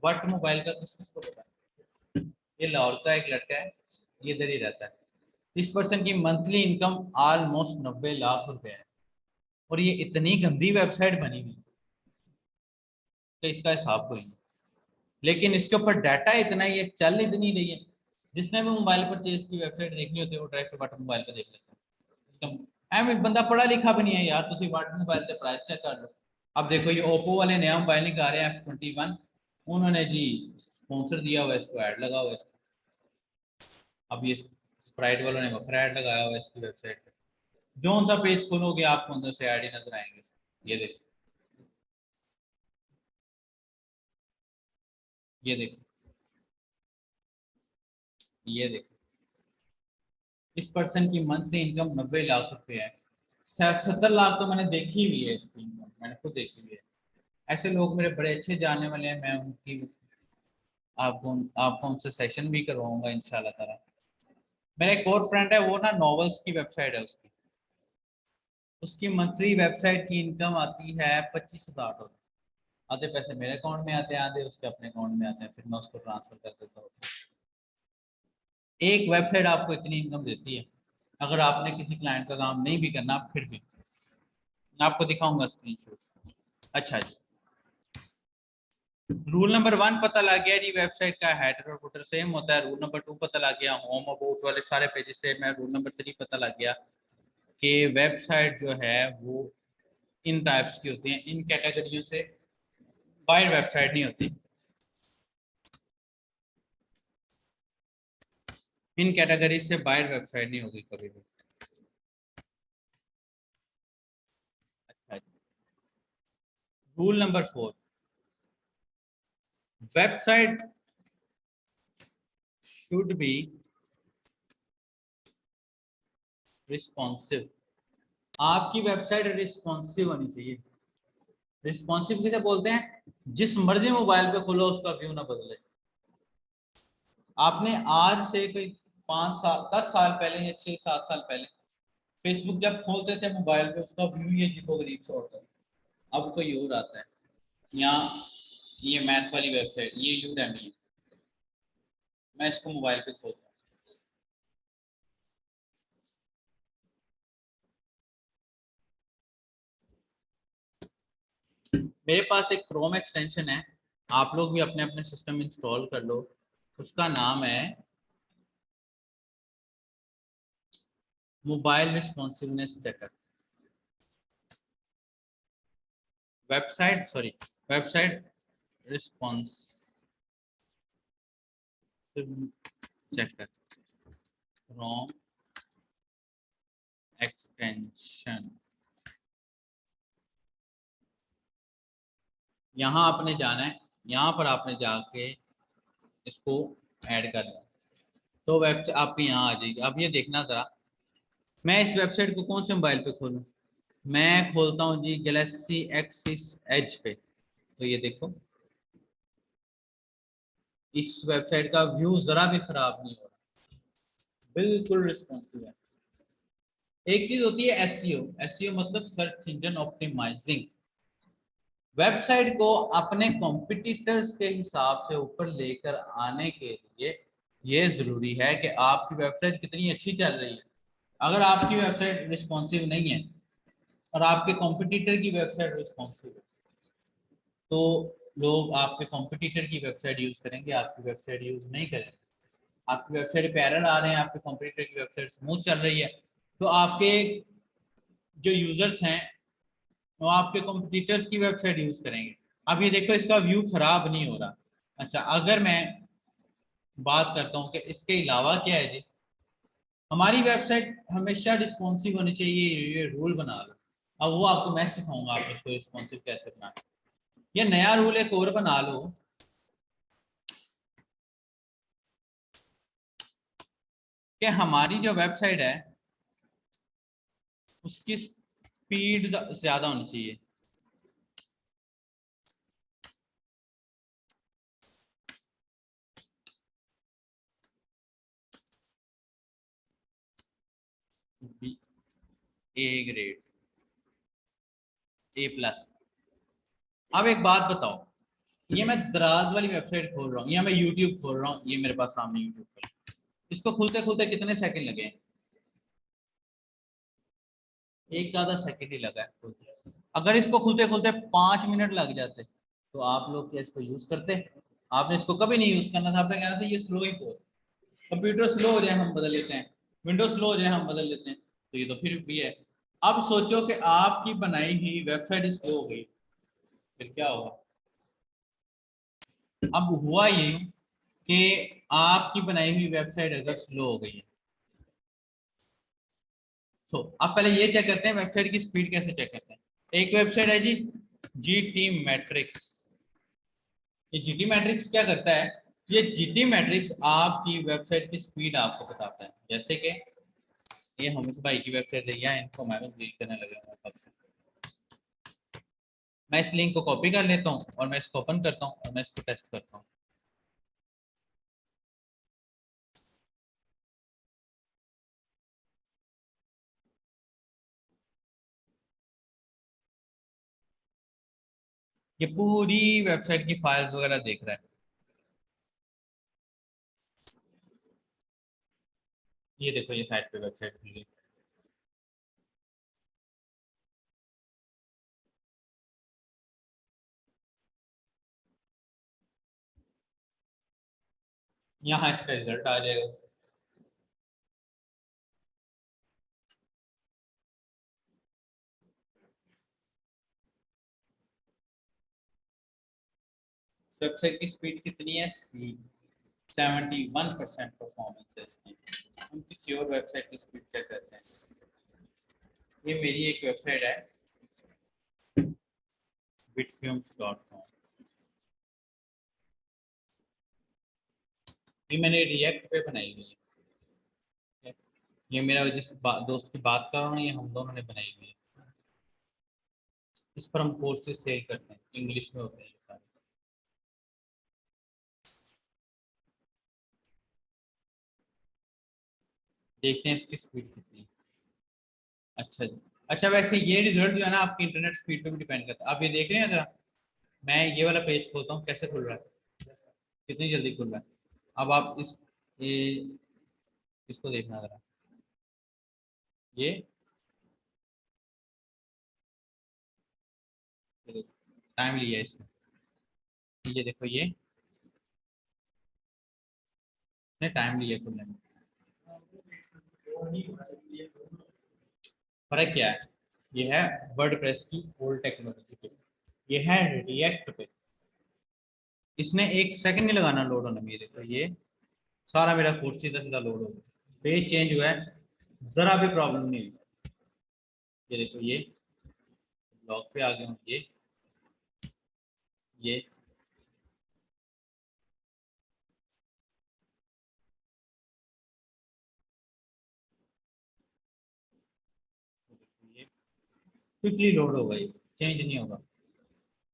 बट मोबाइल का किस किसको पता है? ये लाहौर का एक लड़का है, ये इधर ही रहता है। इस पर्सन की मंथली इनकम ऑलमोस्ट 90 लाख रुपए है, और ये इतनी गंदी वेबसाइट बनी हुई तो इसका हिसाब कोई नहीं। लेकिन इसके ऊपर डाटा इतना ही है, चल इतनी रही है, जिसने भी मोबाइल परचेज की वेबसाइट देखनी होती है वो डायरेक्ट बटन मोबाइल पर देख लेता है। एम बंदा पढ़ा लिखा भी नहीं है यार, तुम बटन मोबाइल से प्राइस चेक कर लो। अब देखो ये ओप्पो वाले नया मोबाइल निकाल रहे हैं F21, उन्होंने जी स्पॉन्सर दिया हुआ है, इसको ऐड लगा हुआ है। अब ये स्प्राइट वालों ने बफर ऐड लगाया हुआ है इसकी वेबसाइट पे, जो सा पेज खोलोगे आपको अंदर से ऐड ही नजर आएंगे। ये देखो, ये देखो, ये देखो, इस पर्सन की मंथली इनकम 90 लाख रुपए है। 70 लाख तो मैंने देखी हुई है इसकी इनकम, मैंने खुद देखी हुई है। ऐसे लोग मेरे बड़े अच्छे जानने वाले हैं, मैं उनकी आपको आपको उनसे सेशन भी करवाऊंगा इंशाल्लाह ताला। मेरा एक और फ्रेंड है, वो ना नॉवेल्स की वेबसाइट है उसकी, उसकी मंथली वेबसाइट की इनकम आती है 25,000 डॉलर। आधे पैसे मेरे अकाउंट में आते हैं, आधे उसके अपने अकाउंट में आते हैं, फिर मैं उसको ट्रांसफर कर देता हूँ। एक वेबसाइट आपको इतनी इनकम देती है, अगर आपने किसी क्लाइंट का काम नहीं भी करना, फिर भी मैं आपको दिखाऊंगा स्क्रीनशॉट। अच्छा जी, रूल नंबर 1 पता लग गया जी, वेबसाइट का हेडर और फुटर सेम होता है। रूल नंबर 2 पता लग गया, होम अबाउट वाले सारे पेजेस से। मैं रूल नंबर 3 पता लग गया कि वेबसाइट जो है वो इन टाइप्स की होती हैं, इन कैटेगरियों से बाहर वेबसाइट नहीं होती, इन कैटेगरी से बाहर वेबसाइट नहीं होगी कभी भी। अच्छा, rule number 4, website should be responsive. आपकी वेबसाइट रिस्पॉन्सिव होनी चाहिए। रिस्पॉन्सिव किसे बोलते हैं? जिस मर्जी मोबाइल पे खोलो उसका व्यू ना बदले। आपने आज से कोई 5 साल 10 साल पहले या 6-7 साल पहले फेसबुक जब खोलते थे मोबाइल पे, उसका व्यू ये अजीबो गरीब सा होता है, अब कोई और आता है। यहाँ ये मैथ वाली वेबसाइट, ये यूडेमी है, मैं इसको मोबाइल पे खोलता हूँ, मेरे पास एक क्रोम एक्सटेंशन है, आप लोग भी अपने अपने सिस्टम में इंस्टॉल कर लो, उसका नाम है mobile responsiveness checker. Website response checker Chrome extension. यहाँ आपने जाना है, यहाँ पर आपने जाके इसको ऐड करना है, तो वेबसाइट आपके यहाँ आ जाएगी। अब ये देखना जरा, मैं इस वेबसाइट को कौन से मोबाइल पे खोलूं? मैं खोलता हूं जी गैलेक्सी X6 एज पे। तो ये देखो, इस वेबसाइट का व्यू जरा भी खराब नहीं हो रहा, बिल्कुल रिस्पॉन्सिव है। एक चीज होती है एसईओ। एसईओ मतलब सर्च इंजन ऑप्टिमाइजिंग। वेबसाइट को अपने कॉम्पिटिटर्स के हिसाब से ऊपर लेकर आने के लिए ये जरूरी है कि आपकी वेबसाइट कितनी अच्छी चल रही है। अगर आपकी वेबसाइट रिस्पॉन्सिव नहीं है और आपके कॉम्पिटिटर की वेबसाइट रिस्पॉन्सिव है, तो लोग आपके कॉम्पिटिटर की वेबसाइट यूज करेंगे, आपकी वेबसाइट यूज नहीं करेंगे। आपकी वेबसाइट पे एरर आ रहे हैं, आपके कॉम्पिटिटर की वेबसाइट स्मूथ चल रही है, तो आपके जो यूजर्स हैं वो आपके कॉम्पिटिटर्स की वेबसाइट यूज करेंगे। अब ये देखो, इसका व्यू खराब नहीं हो रहा। अच्छा, अगर मैं बात करता हूँ कि इसके अलावा क्या है जी, हमारी वेबसाइट हमेशा रिस्पॉन्सिव होनी चाहिए, ये रूल बना लो। अब वो आपको मैं सिखाऊंगा आप इसको रिस्पॉन्सिव कैसे बनाना। ये नया रूल एक और बना लो कि हमारी जो वेबसाइट है उसकी स्पीड ज्यादा होनी चाहिए। A grade, A+। अब एक बात बताओ, ये मैं दराज वाली वेबसाइट खोल रहा हूँ या मैं यूट्यूब खोल रहा हूँ, ये मेरे पास सामने यूट्यूब खोल, इसको खुलते खुलते कितने सेकंड लगे हैं? एक आधा सेकंड ही लगा है। अगर इसको खुलते खुलते 5 मिनट लग जाते तो आप लोग क्या इसको यूज करते? आपने इसको कभी नहीं यूज करना था, आपने कहना था ये स्लो ही पोर, कंप्यूटर स्लो हो जाए हम बदल लेते हैं, विंडोज स्लो हो जाए हम बदल लेते हैं, तो ये तो फिर भी है। अब सोचो कि आपकी बनाई हुई वेबसाइट स्लो हो गई, फिर क्या होगा? अब हुआ ये कि आपकी बनाई हुई वेबसाइट अगर स्लो हो गई है, तो अब पहले ये चेक करते हैं वेबसाइट की स्पीड कैसे चेक करते हैं। एक वेबसाइट है जी जीटी मैट्रिक्स। ये जीटी मैट्रिक्स क्या करता है? ये जीटी मैट्रिक्स आपकी वेबसाइट की स्पीड आपको बताता है। जैसे कि ये हम भाई की वेबसाइट है, या इनको मैं डिलीट करने लगा हूं कब से। मैं इस लिंक को कॉपी कर लेता हूँ और मैं इसको ओपन करता हूँ और मैं इसको टेस्ट करता हूँ। ये पूरी वेबसाइट की फाइल्स वगैरह देख रहा है। ये देखो, ये साइट पे वेबसाइट खुल गई। यहाँ इसका रिजल्ट आ जाएगा। वेबसाइट की स्पीड कितनी है? 71% परफॉर्मेंस है इसकी। हम किसी और वेबसाइट की स्पीड चेक करते हैं। ये मेरी एक वेबसाइट है bitfumes.com। ये मैंने रिएक्ट पे बनाई हुई है। ये मेरा जिस दोस्त की बात कर रहा हूँ, ये हम दोनों ने बनाई हुई है। इस पर हम कोर्सेज सेल करते हैं, इंग्लिश में होते हैं ये सारे। देखते हैं इसकी स्पीड कितनी है। अच्छा जी। अच्छा, वैसे ये रिजल्ट जो है ना आपकी इंटरनेट स्पीड पे भी डिपेंड करता है। आप ये देख रहे हैं जरा, मैं ये वाला पेज खोलता हूँ, कैसे खुल रहा है, कितनी जल्दी खुल रहा है। अब आप इस ये इसको देखना जरा, ये टाइम लिया है इसमें। ये देखो, ये टाइम लिया खुलने में। फर्क क्या है? ये है वर्डप्रेस की ओल्ड टेक्नोलॉजी पे, ये है रिएक्ट पे। इसने 1 सेकंड नहीं लगाना लोड होने में। ये देखो, ये सारा मेरा कोर्स सीधा सीधा लोड हो गया, पेज चेंज हुआ है, जरा भी प्रॉब्लम नहीं हुई। ये देखो, ये ब्लॉग पे आ गया हूँ। ये क्विकली लोड होगा, ये चेंज नहीं होगा।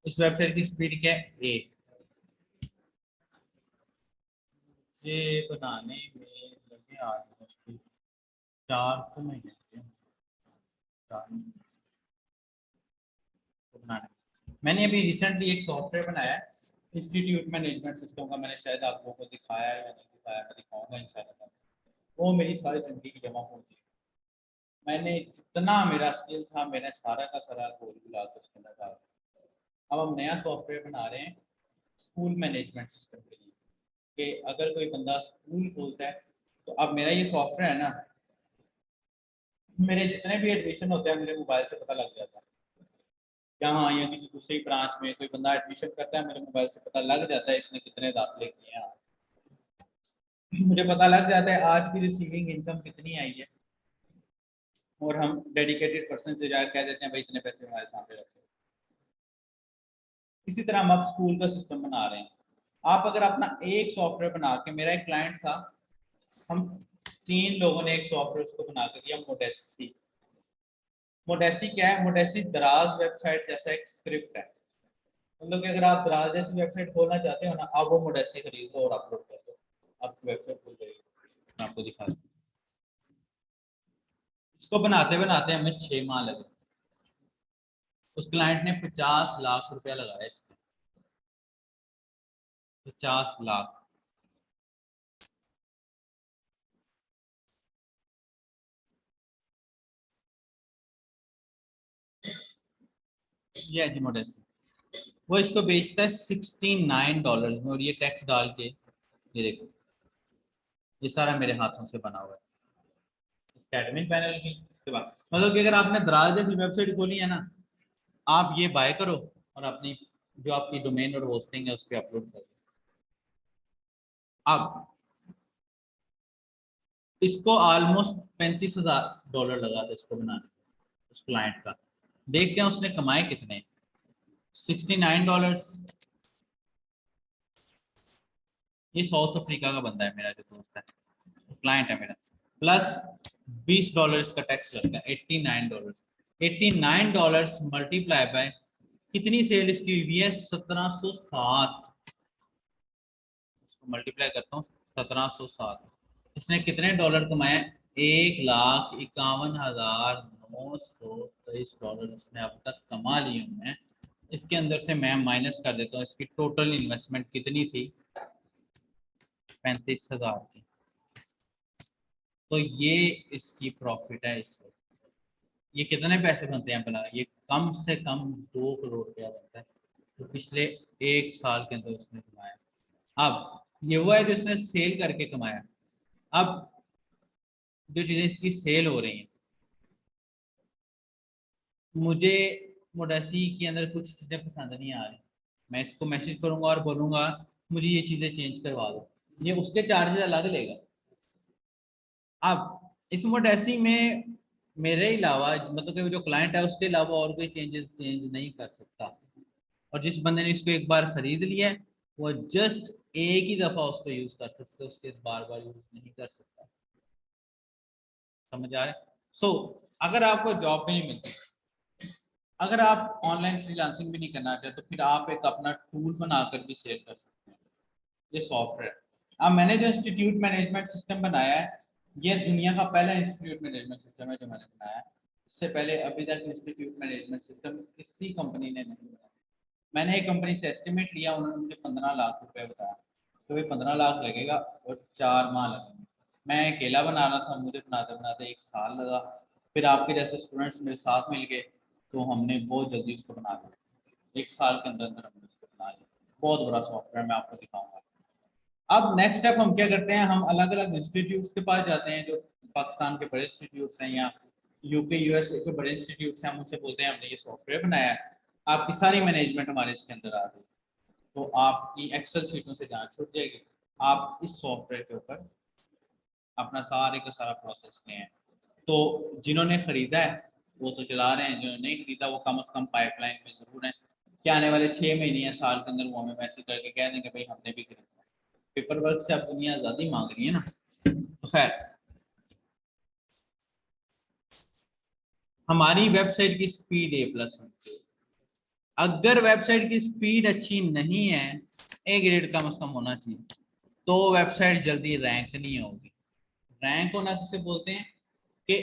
इस वेबसाइट की स्पीड क्या है? 8। ये बनाने में लगे ऑलमोस्ट 4 तो महीने लगे, 4 महीने को बनाने में। मैंने अभी रिसेंटली एक सॉफ्टवेयर बनाया है, इंस्टीट्यूट मैनेजमेंट सिस्टम का। मैंने शायद आप लोगों को दिखाया है या नहीं दिखाया, मैं दिखाऊंगा इंशाल्लाह। वो मेरी सारी जिंदगी जमा होती है। मैंने जितना मेरा स्किल था, मैंने सारा का सारा गोल बुला के उसके अंदर डाल दिया। अब हम नया सॉफ्टवेयर बना रहे हैं स्कूल मैनेजमेंट सिस्टम के लिए, कि अगर कोई बंदा स्कूल खोलता है, तो अब मेरा ये सॉफ्टवेयर है ना, मेरे जितने भी एडमिशन होते हैं मेरे मोबाइल से पता लग जाता है। या हाँ, या किसी दूसरी ब्रांच में कोई बंदा एडमिशन करता है, मेरे मोबाइल से पता लग जाता है इसने कितने दाखिले किए हैं। मुझे पता लग जाता है आज की रिसीविंग इनकम कितनी आई है, और हम डेडिकेटेड पर्सन से जाकर कह देते हैं भाई इतने पैसे हमारे सामने रखे। इसी तरह हम अब स्कूल का सिस्टम बना रहे हैं। आप अगर अपना एक सॉफ्टवेयर बना के, मेरा एक क्लाइंट था, हम 3 लोगों ने एक सॉफ्टवेयर उसको बना के दिया, मोडेसी। मोडेसी क्या है? मोडेसी दराज वेबसाइट जैसा एक स्क्रिप्ट है। मतलब कि अगर आप दराज जैसी वेबसाइट खोलना चाहते हो ना, आप वो मोडेसी खरीद लो और अपलोड कर दो, आपकी वेबसाइट खुल जाएगी। मैं आपको दिखा दूँ। इसको बनाते बनाते हमें 6 माह लगे। उस क्लाइंट ने 50 लाख रुपया लगाया इसमें, 50 लाख। ये है जी मोडेसी। वो इसको बेचता है $69 में, और ये टैक्स डाल के, ये देखो, ये सारा मेरे हाथों से बना हुआ है एडमिन पैनल की। उसके बाद मतलब कि अगर आपने दराज जैसी वेबसाइट खोली है ना, आप ये बाय करो और अपनी जो आपकी डोमेन और होस्टिंग है उस पर अपलोड करो। अब इसको ऑलमोस्ट $35,000 लगा था इसको बनाने, उस क्लाइंट का। देखते हैं उसने कमाए कितने। $69। ये साउथ अफ्रीका का बंदा है मेरा जो दोस्त है, क्लाइंट है मेरा। प्लस $20 इसका टैक्स लगता है, $89। $89 मल्टीप्लाई बाय कितनी सेल इसकी हुई है? 1707। उसको मल्टीप्लाई करता हूँ, 1707। इसने कितने डॉलर कमाए? 1,51,923 डॉलर इसने अब तक कमा लिए हैं। इसके अंदर से मैं माइनस कर देता हूँ, इसकी टोटल इन्वेस्टमेंट कितनी थी? 35,000 की। तो ये इसकी प्रॉफिट है। इससे ये कितने पैसे बनते हैं भला? ये कम से कम 2 करोड़ रुपया बनता है, तो पिछले 1 साल के अंदर उसने कमाया। अब ये वो है जो इसने सेल करके कमाया। अब जो चीजें इसकी सेल हो रही हैं, मुझे मोडासी के अंदर कुछ चीजें पसंद नहीं आ रही, मैं इसको मैसेज करूंगा और बोलूंगा मुझे ये चीजें चेंज करवा दो, ये उसके चार्जेस अलग लेगा। अब इस मोडेसी में मेरे अलावा, मतलब कि जो क्लाइंट है उसके अलावा और कोई चेंज नहीं कर सकता। और जिस बंदे ने इसको एक बार खरीद लिया है, वो जस्ट एक ही दफा उसको यूज कर सकता है, उसके बार बार यूज नहीं कर सकता। समझ आ रहा है? सो अगर आपको जॉब भी नहीं मिलती, अगर आप ऑनलाइन फ्रीलांसिंग भी नहीं करना चाहते, तो फिर आप एक अपना टूल बनाकर भी शेयर कर सकते हैं, ये सॉफ्टवेयर। अब मैंने जो इंस्टीट्यूट मैनेजमेंट सिस्टम बनाया है, ये दुनिया का पहला इंस्टीट्यूट मैनेजमेंट सिस्टम है जो मैंने बनाया है। इससे पहले अभी तक इंस्टीट्यूट मैनेजमेंट सिस्टम किसी कंपनी ने नहीं बनाया। मैंने एक कंपनी से एस्टिमेट लिया, उन्होंने मुझे 15 लाख रुपए बताया, तो ये 15 लाख लगेगा और 4 माह लगेंगे। मैं अकेला बना रहा था, मुझे बनाते बनाते 1 साल लगा। फिर आपके जैसे स्टूडेंट्स मेरे साथ मिल गए, तो हमने बहुत जल्दी उसको बना दिया। 1 साल के अंदर अंदर हमने उसको बना लिया। बहुत बड़ा सॉफ्टवेयर, मैं आपको दिखाऊंगा। अब नेक्स्ट स्टेप हम क्या करते हैं, हम अलग अलग इंस्टीट्यूट्स के पास जाते हैं, जो पाकिस्तान के बड़े इंस्टीट्यूट्स हैं या यूके यूएसए के बड़े इंस्टीट्यूट्स हैं। हम उनसे बोलते हैं हमने ये सॉफ्टवेयर बनाया है, आपकी सारी मैनेजमेंट हमारे इसके अंदर आ रही है, तो आपकी एक्सेल शीटों से जांच छूट जाएगी। आप इस सॉफ्टवेयर के ऊपर अपना सारे का सारा प्रोसेस लें। तो जिन्होंने खरीदा है वो तो चला रहे हैं, जिन्होंने नहीं खरीदा वो कम से कम पाइपलाइन में जरूर है, कि आने वाले 6 महीने या साल के अंदर वो हमें मैसेज करके कह देंगे भाई हमने भी खरीदा। पेपर वर्क से अब दुनिया ज्यादा मांग रही है ना। तो खैर, हमारी वेबसाइट की स्पीड A+ होनी चाहिए। अगर वेबसाइट की स्पीड अच्छी नहीं है, A ग्रेड कम से कम होना चाहिए, तो वेबसाइट जल्दी रैंक नहीं होगी। रैंक होना किसे बोलते हैं कि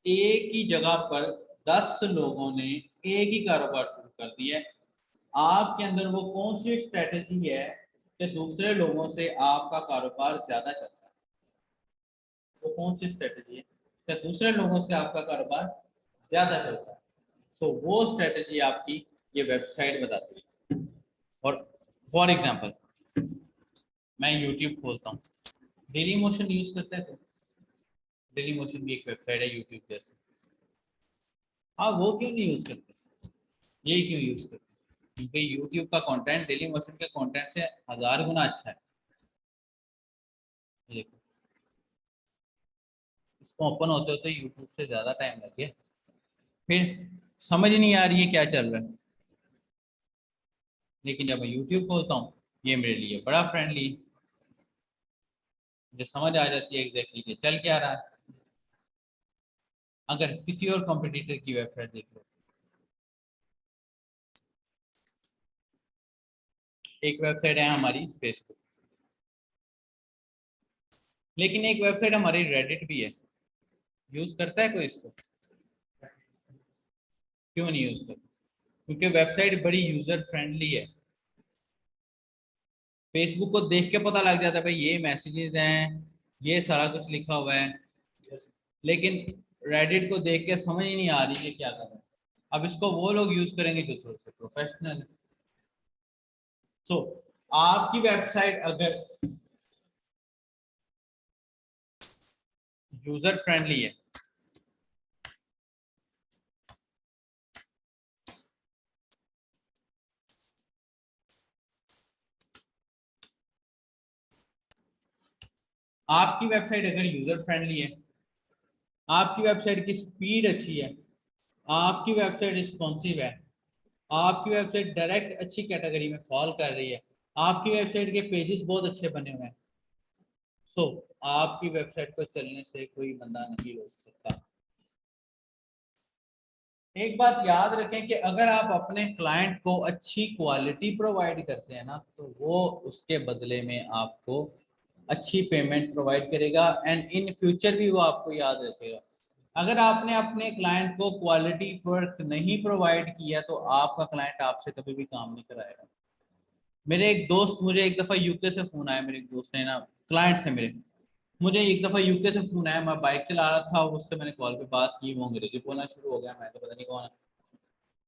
एक ही जगह पर 10 लोगों ने एक ही कारोबार शुरू कर दिया है, आपके अंदर वो कौन सी स्ट्रेटेजी है कि दूसरे लोगों से आपका कारोबार ज्यादा चलता है? वो कौन सी स्ट्रेटेजी है कि दूसरे लोगों से आपका कारोबार ज्यादा चलता है? तो वो स्ट्रेटेजी आपकी ये वेबसाइट बताती है। और फॉर एग्जांपल मैं यूट्यूब खोलता हूँ, डेली मोशन यूज करता है तो डेली मोशन भी एक वेबसाइट है यूट्यूब जैसे। हाँ, वो क्यों नहीं यूज करते, ये क्यों यूज करते? क्योंकि यूट्यूब का कंटेंट डेली मोशन के कंटेंट से 1000 गुना अच्छा है। ये देखो, इसको ओपन होते होते यूट्यूब से ज्यादा टाइम लग गया, फिर समझ नहीं आ रही है क्या चल रहा है। लेकिन जब मैं यूट्यूब खोलता हूँ, ये मेरे लिए बड़ा फ्रेंडली, मुझे समझ आ जाती है एग्जैक्टली कि चल क्या रहा है। अगर किसी और कॉम्पिटिटर की वेबसाइट देख लो, एक वेबसाइट है हमारी फेसबुक, लेकिन एक वेबसाइट हमारी रेडिट भी है। यूज करता है कोई इसको? क्यों नहीं यूज करता? क्योंकि वेबसाइट बड़ी यूजर फ्रेंडली है। फेसबुक को देख के पता लग जाता है भाई ये मैसेजेस हैं, ये सारा कुछ लिखा हुआ है, लेकिन रेडिट को देख के समझ ही नहीं आ रही है क्या कर रहा है। अब इसको वो लोग यूज करेंगे जो थोड़े से प्रोफेशनल। सो आपकी वेबसाइट अगर यूजर फ्रेंडली है, आपकी वेबसाइट अगर यूजर फ्रेंडली है, आपकी वेबसाइट की स्पीड अच्छी है, आपकी वेबसाइट रिस्पॉन्सिव है, आपकी वेबसाइट डायरेक्ट अच्छी कैटेगरी में फॉल कर रही है, आपकी वेबसाइट के पेजेस बहुत अच्छे बने हुए हैं, सो आपकी वेबसाइट पर चलने से कोई बंदा नहीं रोक सकता। एक बात याद रखें कि अगर आप अपने क्लाइंट को अच्छी क्वालिटी प्रोवाइड करते हैं ना, तो वो उसके बदले में आपको अच्छी पेमेंट प्रोवाइड करेगा एंड इन फ्यूचर भी वो आपको याद रखेगा। अगर आपने अपने क्लाइंट को क्वालिटी वर्क नहीं प्रोवाइड किया, तो आपका क्लाइंट आपसे कभी भी काम नहीं कराएगा। मेरे एक दोस्त, मुझे एक दफ़ा यूके से फ़ोन आया, मेरे एक दोस्त ने ना, क्लाइंट थे मेरे, मुझे एक दफ़ा यूके से फ़ोन आया, मैं बाइक चला रहा था, उससे मैंने कॉल पे बात की, वो अंग्रेजी बोलना शुरू हो गया, मैं तो पता नहीं कौन है।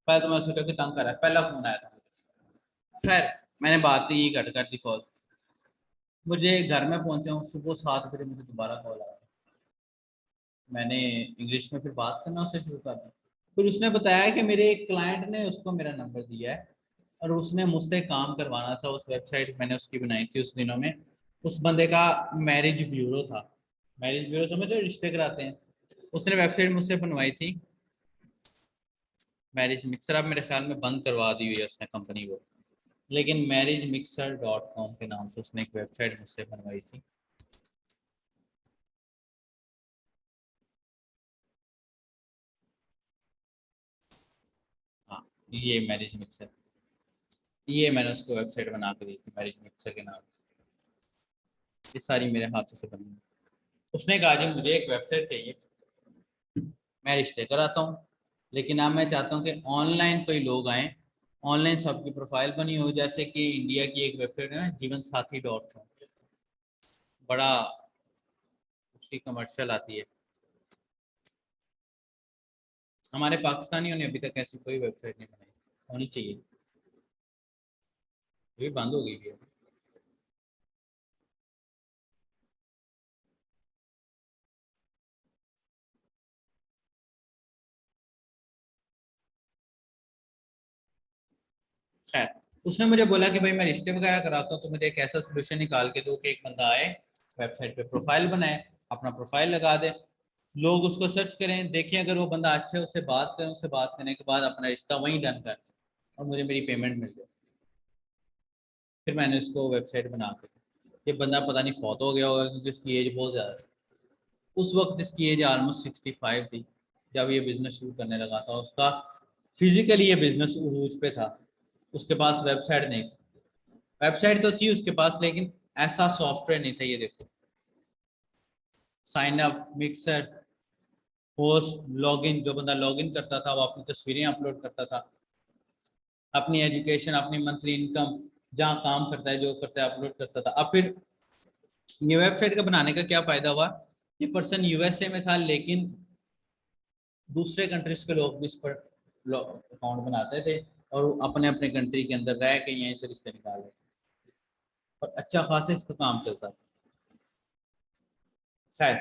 पहले तो मैं सोचा कि तंग कर रहा है, पहला फ़ोन आया था मुझे। खैर, मैंने बात की, कट कर दी कॉल। मुझे घर में पहुंचा हूँ, सुबह 7 बजे मुझे दोबारा कॉल आया। मैंने इंग्लिश में फिर बात करना उससे शुरू कर दी। फिर उसने बताया कि मेरे एक क्लाइंट ने उसको मेरा नंबर दिया है और उसने मुझसे काम करवाना था। उस वेबसाइट मैंने उसकी बनाई थी उस दिनों में। उस बंदे का मैरिज ब्यूरो था। मैरिज ब्यूरो समझ जो रिश्ते कराते हैं, उसने वेबसाइट मुझसे बनवाई थी, मैरिज मिक्सर। अब मेरे ख्याल में बंद करवा दी हुई है उसने कंपनी वो, लेकिन marriagemixer.com के नाम से उसने एक वेबसाइट मुझसे बनवाई थी। हाँ, ये मैरिज मिक्सर, ये मैंने उसको वेबसाइट बना के दी थी मैरिज मिक्सर के नाम से। ये सारी मेरे हाथों से बनी। उसने कहा जी मुझे एक वेबसाइट चाहिए, मैं रिश्ते कराता हूँ, लेकिन अब मैं चाहता हूँ कि ऑनलाइन कोई लोग आए, ऑनलाइन सबकी प्रोफाइल बनी हो, जैसे कि इंडिया की एक वेबसाइट है ना, जीवनसाथी.com, बड़ा उसकी कमर्शियल आती है। हमारे पाकिस्तानियों ने अभी तक ऐसी कोई वेबसाइट नहीं बनाई, होनी चाहिए, ये बंद हो गई है। खैर, उसने मुझे बोला कि भाई मैं रिश्ते वगैरह कराता हूँ, तो मुझे एक ऐसा सोल्यूशन निकाल के दो कि एक बंदा आए, वेबसाइट पे प्रोफाइल बनाए, अपना प्रोफाइल लगा दे, लोग उसको सर्च करें, देखें, अगर वो बंदा अच्छा है उससे बात करें, उससे बात करने के बाद अपना रिश्ता वहीं डन कर और मुझे मेरी पेमेंट मिल जाए। फिर मैंने उसको वेबसाइट बना के, ये बंदा पता नहीं फौत हो गया होगा क्योंकि उसकी एज बहुत ज़्यादा है। उस वक्त इसकी एज ऑलमोस्ट 65 थी। जब ये बिजनेस शुरू करने लगा था, उसका फिजिकली ये बिजनेस उरूज पे था, उसके पास वेबसाइट नहीं थी। वेबसाइट तो थी उसके पास, लेकिन ऐसा सॉफ्टवेयर नहीं था। ये देखो, sign up, mixer, post, login, जो बंदा लॉगिन करता था वो अपनी तस्वीरें अपलोड करता था, अपनी एजुकेशन, अपनी मंथली इनकम, जहाँ काम करता है जो करता है अपलोड करता था। अब फिर ये वेबसाइट का बनाने का क्या फायदा हुआ, ये पर्सन यूएसए में था, लेकिन दूसरे कंट्रीज के लोग भी इस पर अकाउंट बनाते थे और अपने अपने कंट्री के अंदर रह के यहीं से रिश्ते निकाल रहे, और अच्छा खासा इसका काम चलता था। खैर,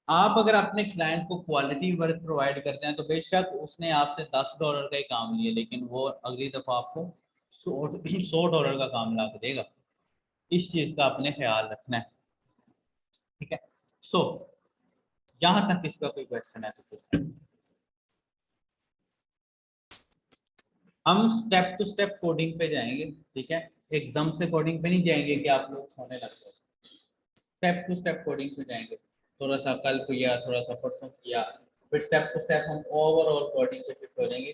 आप अगर अपने क्लाइंट को क्वालिटी वर्क प्रोवाइड करते हैं तो बेशक उसने आपसे $10 का ही काम लिया, लेकिन वो अगली दफा आपको $100 का काम ला के देगा। इस चीज का आपने ख्याल रखना है, ठीक है। सो यहाँ तक इसका कोई क्वेश्चन है तो हम स्टेप टू स्टेप कोडिंग पे जाएंगे, ठीक है। एकदम से कोडिंग पे नहीं जाएंगे कि आप लोग सोने लग गए। स्टेप टू स्टेप कोडिंग पे जाएंगे, थोड़ा सा कल किया, थोड़ा सा परसों किया, फिर स्टेप टू स्टेप हम ओवरऑल कोडिंग पे शिफ्ट हो जाएंगे।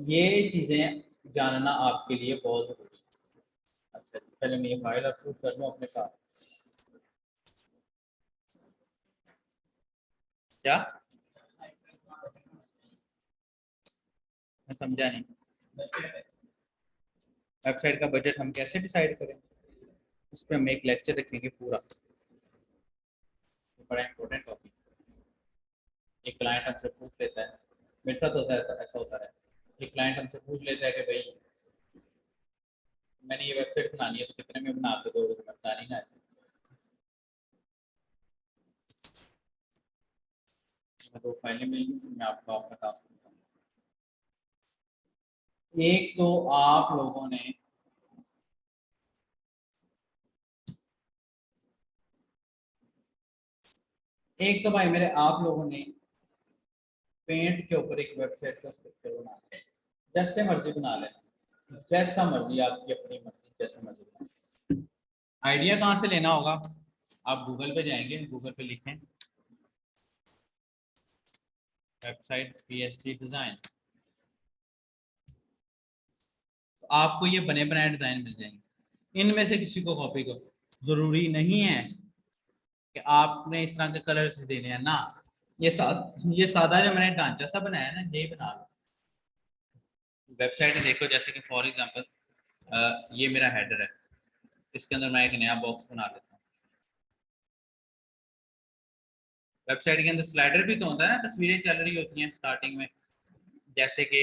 ये चीजें जानना आपके लिए बहुत जरूरी है। अच्छा, पहले मैं ये फाइल अपलोड कर लूँ अपने साथ। क्या, मैं समझा नहीं। वेबसाइट का बजट हम कैसे डिसाइड करें, उस पर हम एक लेक्चर रखेंगे पूरा, बड़ा इंपॉर्टेंट टॉपिक। एक क्लाइंट हमसे पूछ लेता है, मेरे साथ होता है तो ऐसा होता है, एक क्लाइंट हमसे पूछ लेता है कि भाई मैंने ये वेबसाइट बनानी है तो कितने में बना के दोगे, मैं बता नहीं ना। मैं दो फाइलें मिलेंगी, फिर मैं आपको आपका टास्क बताऊंगा। एक तो आप लोगों ने एक तो भाई मेरे आप लोगों ने पेंट के ऊपर एक वेबसाइट का स्ट्रक्चर बना लिया, जैसे मर्जी बना लेना, जैसा मर्जी, आपकी अपनी मर्जी, जैसा मर्जी बना। आइडिया कहाँ से लेना होगा, आप गूगल पे जाएंगे, गूगल पे लिखें वेबसाइट पीएचडी डिजाइन, तो आपको ये बने बनाए डिजाइन मिल जाएंगे। इनमें से किसी को कॉपी करो, जरूरी नहीं है कि आपने इस तरह के कलर्स देने हैं ना। ये सादा जो मैंने ढांचा सा बनाया ना, यही बना लो। वेबसाइट देखो, जैसे कि फॉर एग्जांपल ये मेरा हेडर है, इसके अंदर मैं एक नया बॉक्स बना लेता हूँ। वेबसाइट के अंदर स्लाइडर भी तो होता है ना, तस्वीरें चल रही होती हैं स्टार्टिंग में, जैसे कि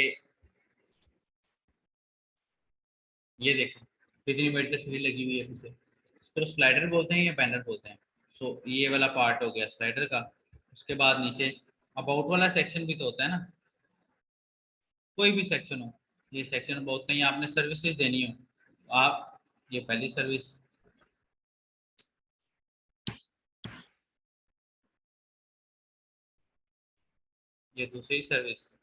ये देखो कितनी बड़ी तस्वीर लगी हुई है पीछे, इसको स्लाइडर बोलते हैं या बैनर बोलते हैं। सो ये वाला पार्ट हो गया स्लाइडर का। उसके बाद नीचे अबाउट वाला सेक्शन भी तो होता है ना, कोई भी सेक्शन हो, ये सेक्शन बहुत, कहीं आपने सर्विसेज देनी हो तो आप, ये पहली सर्विस, ये दूसरी सर्विस,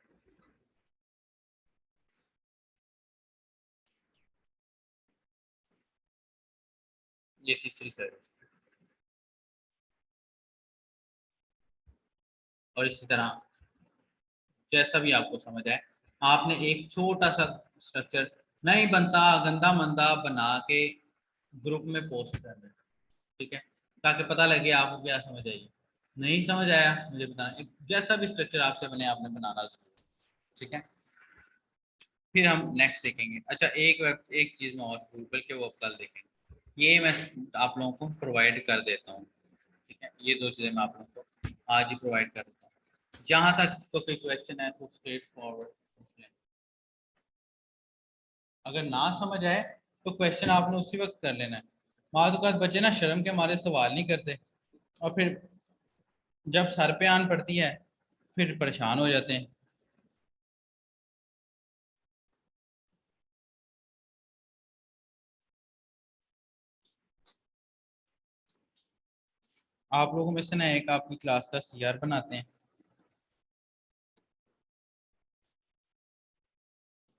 ये तीसरी सर्विस, और इसी तरह जैसा भी आपको समझ आए। आपने एक छोटा सा स्ट्रक्चर नहीं बनता, गंदा मंदा बना के ग्रुप में पोस्ट करना है, ठीक है, ताकि पता लगे आपको क्या समझ आई। नहीं समझ आया मुझे बताना, जैसा भी स्ट्रक्चर आपसे बने आपने बनाना जरूर, ठीक है। फिर हम नेक्स्ट देखेंगे। अच्छा, एक चीज में और गूगल के वो कल देखेंगे, ये मैं आप लोगों को प्रोवाइड कर देता हूँ, ठीक है। ये दो चीजें मैं आप लोगों को आज ही प्रोवाइड कर देता हूँ। जहाँ तक तो कोई क्वेश्चन है तो स्ट्रेट फॉरवर्ड पूछ लें, अगर ना समझ आए तो क्वेश्चन आपने उसी वक्त कर लेना है। बात बच्चे ना शर्म के मारे सवाल नहीं करते, और फिर जब सर पे आन पड़ती है फिर परेशान हो जाते हैं। आप लोगों में से ना एक आपकी क्लास का सीआर बनाते हैं,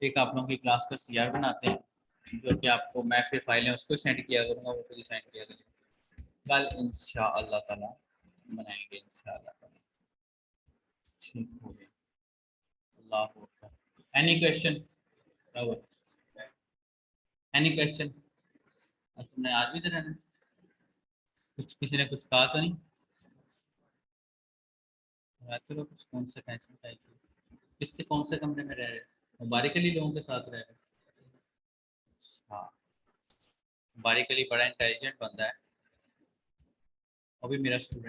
एक आप लोगों की क्लास का सीआर बनाते हैं, जो कि आपको मैं फिर फाइलें उसको सेंड किया करूँगा, वो खुद सेंड किया करेंगे। कल इंशाअल्लाह ताला बनाएंगे इंशाअल्लाह ताला। ठीक हो गया। अल्लाह अकबर। Any question? Any question? तुमने आज भी तो रहना, कुछ किसी ने कुछ कहा तो नहीं? चलो कुछ, कौन सा टेंशन है? किसके कौन से कमरे में रह रहे हो? मुबारक अली लोगों के साथ रह रहे हो? हाँ, मुबारक अली बड़ा इंटेलिजेंट बंदा है, वो भी मेरा स्टूडेंट।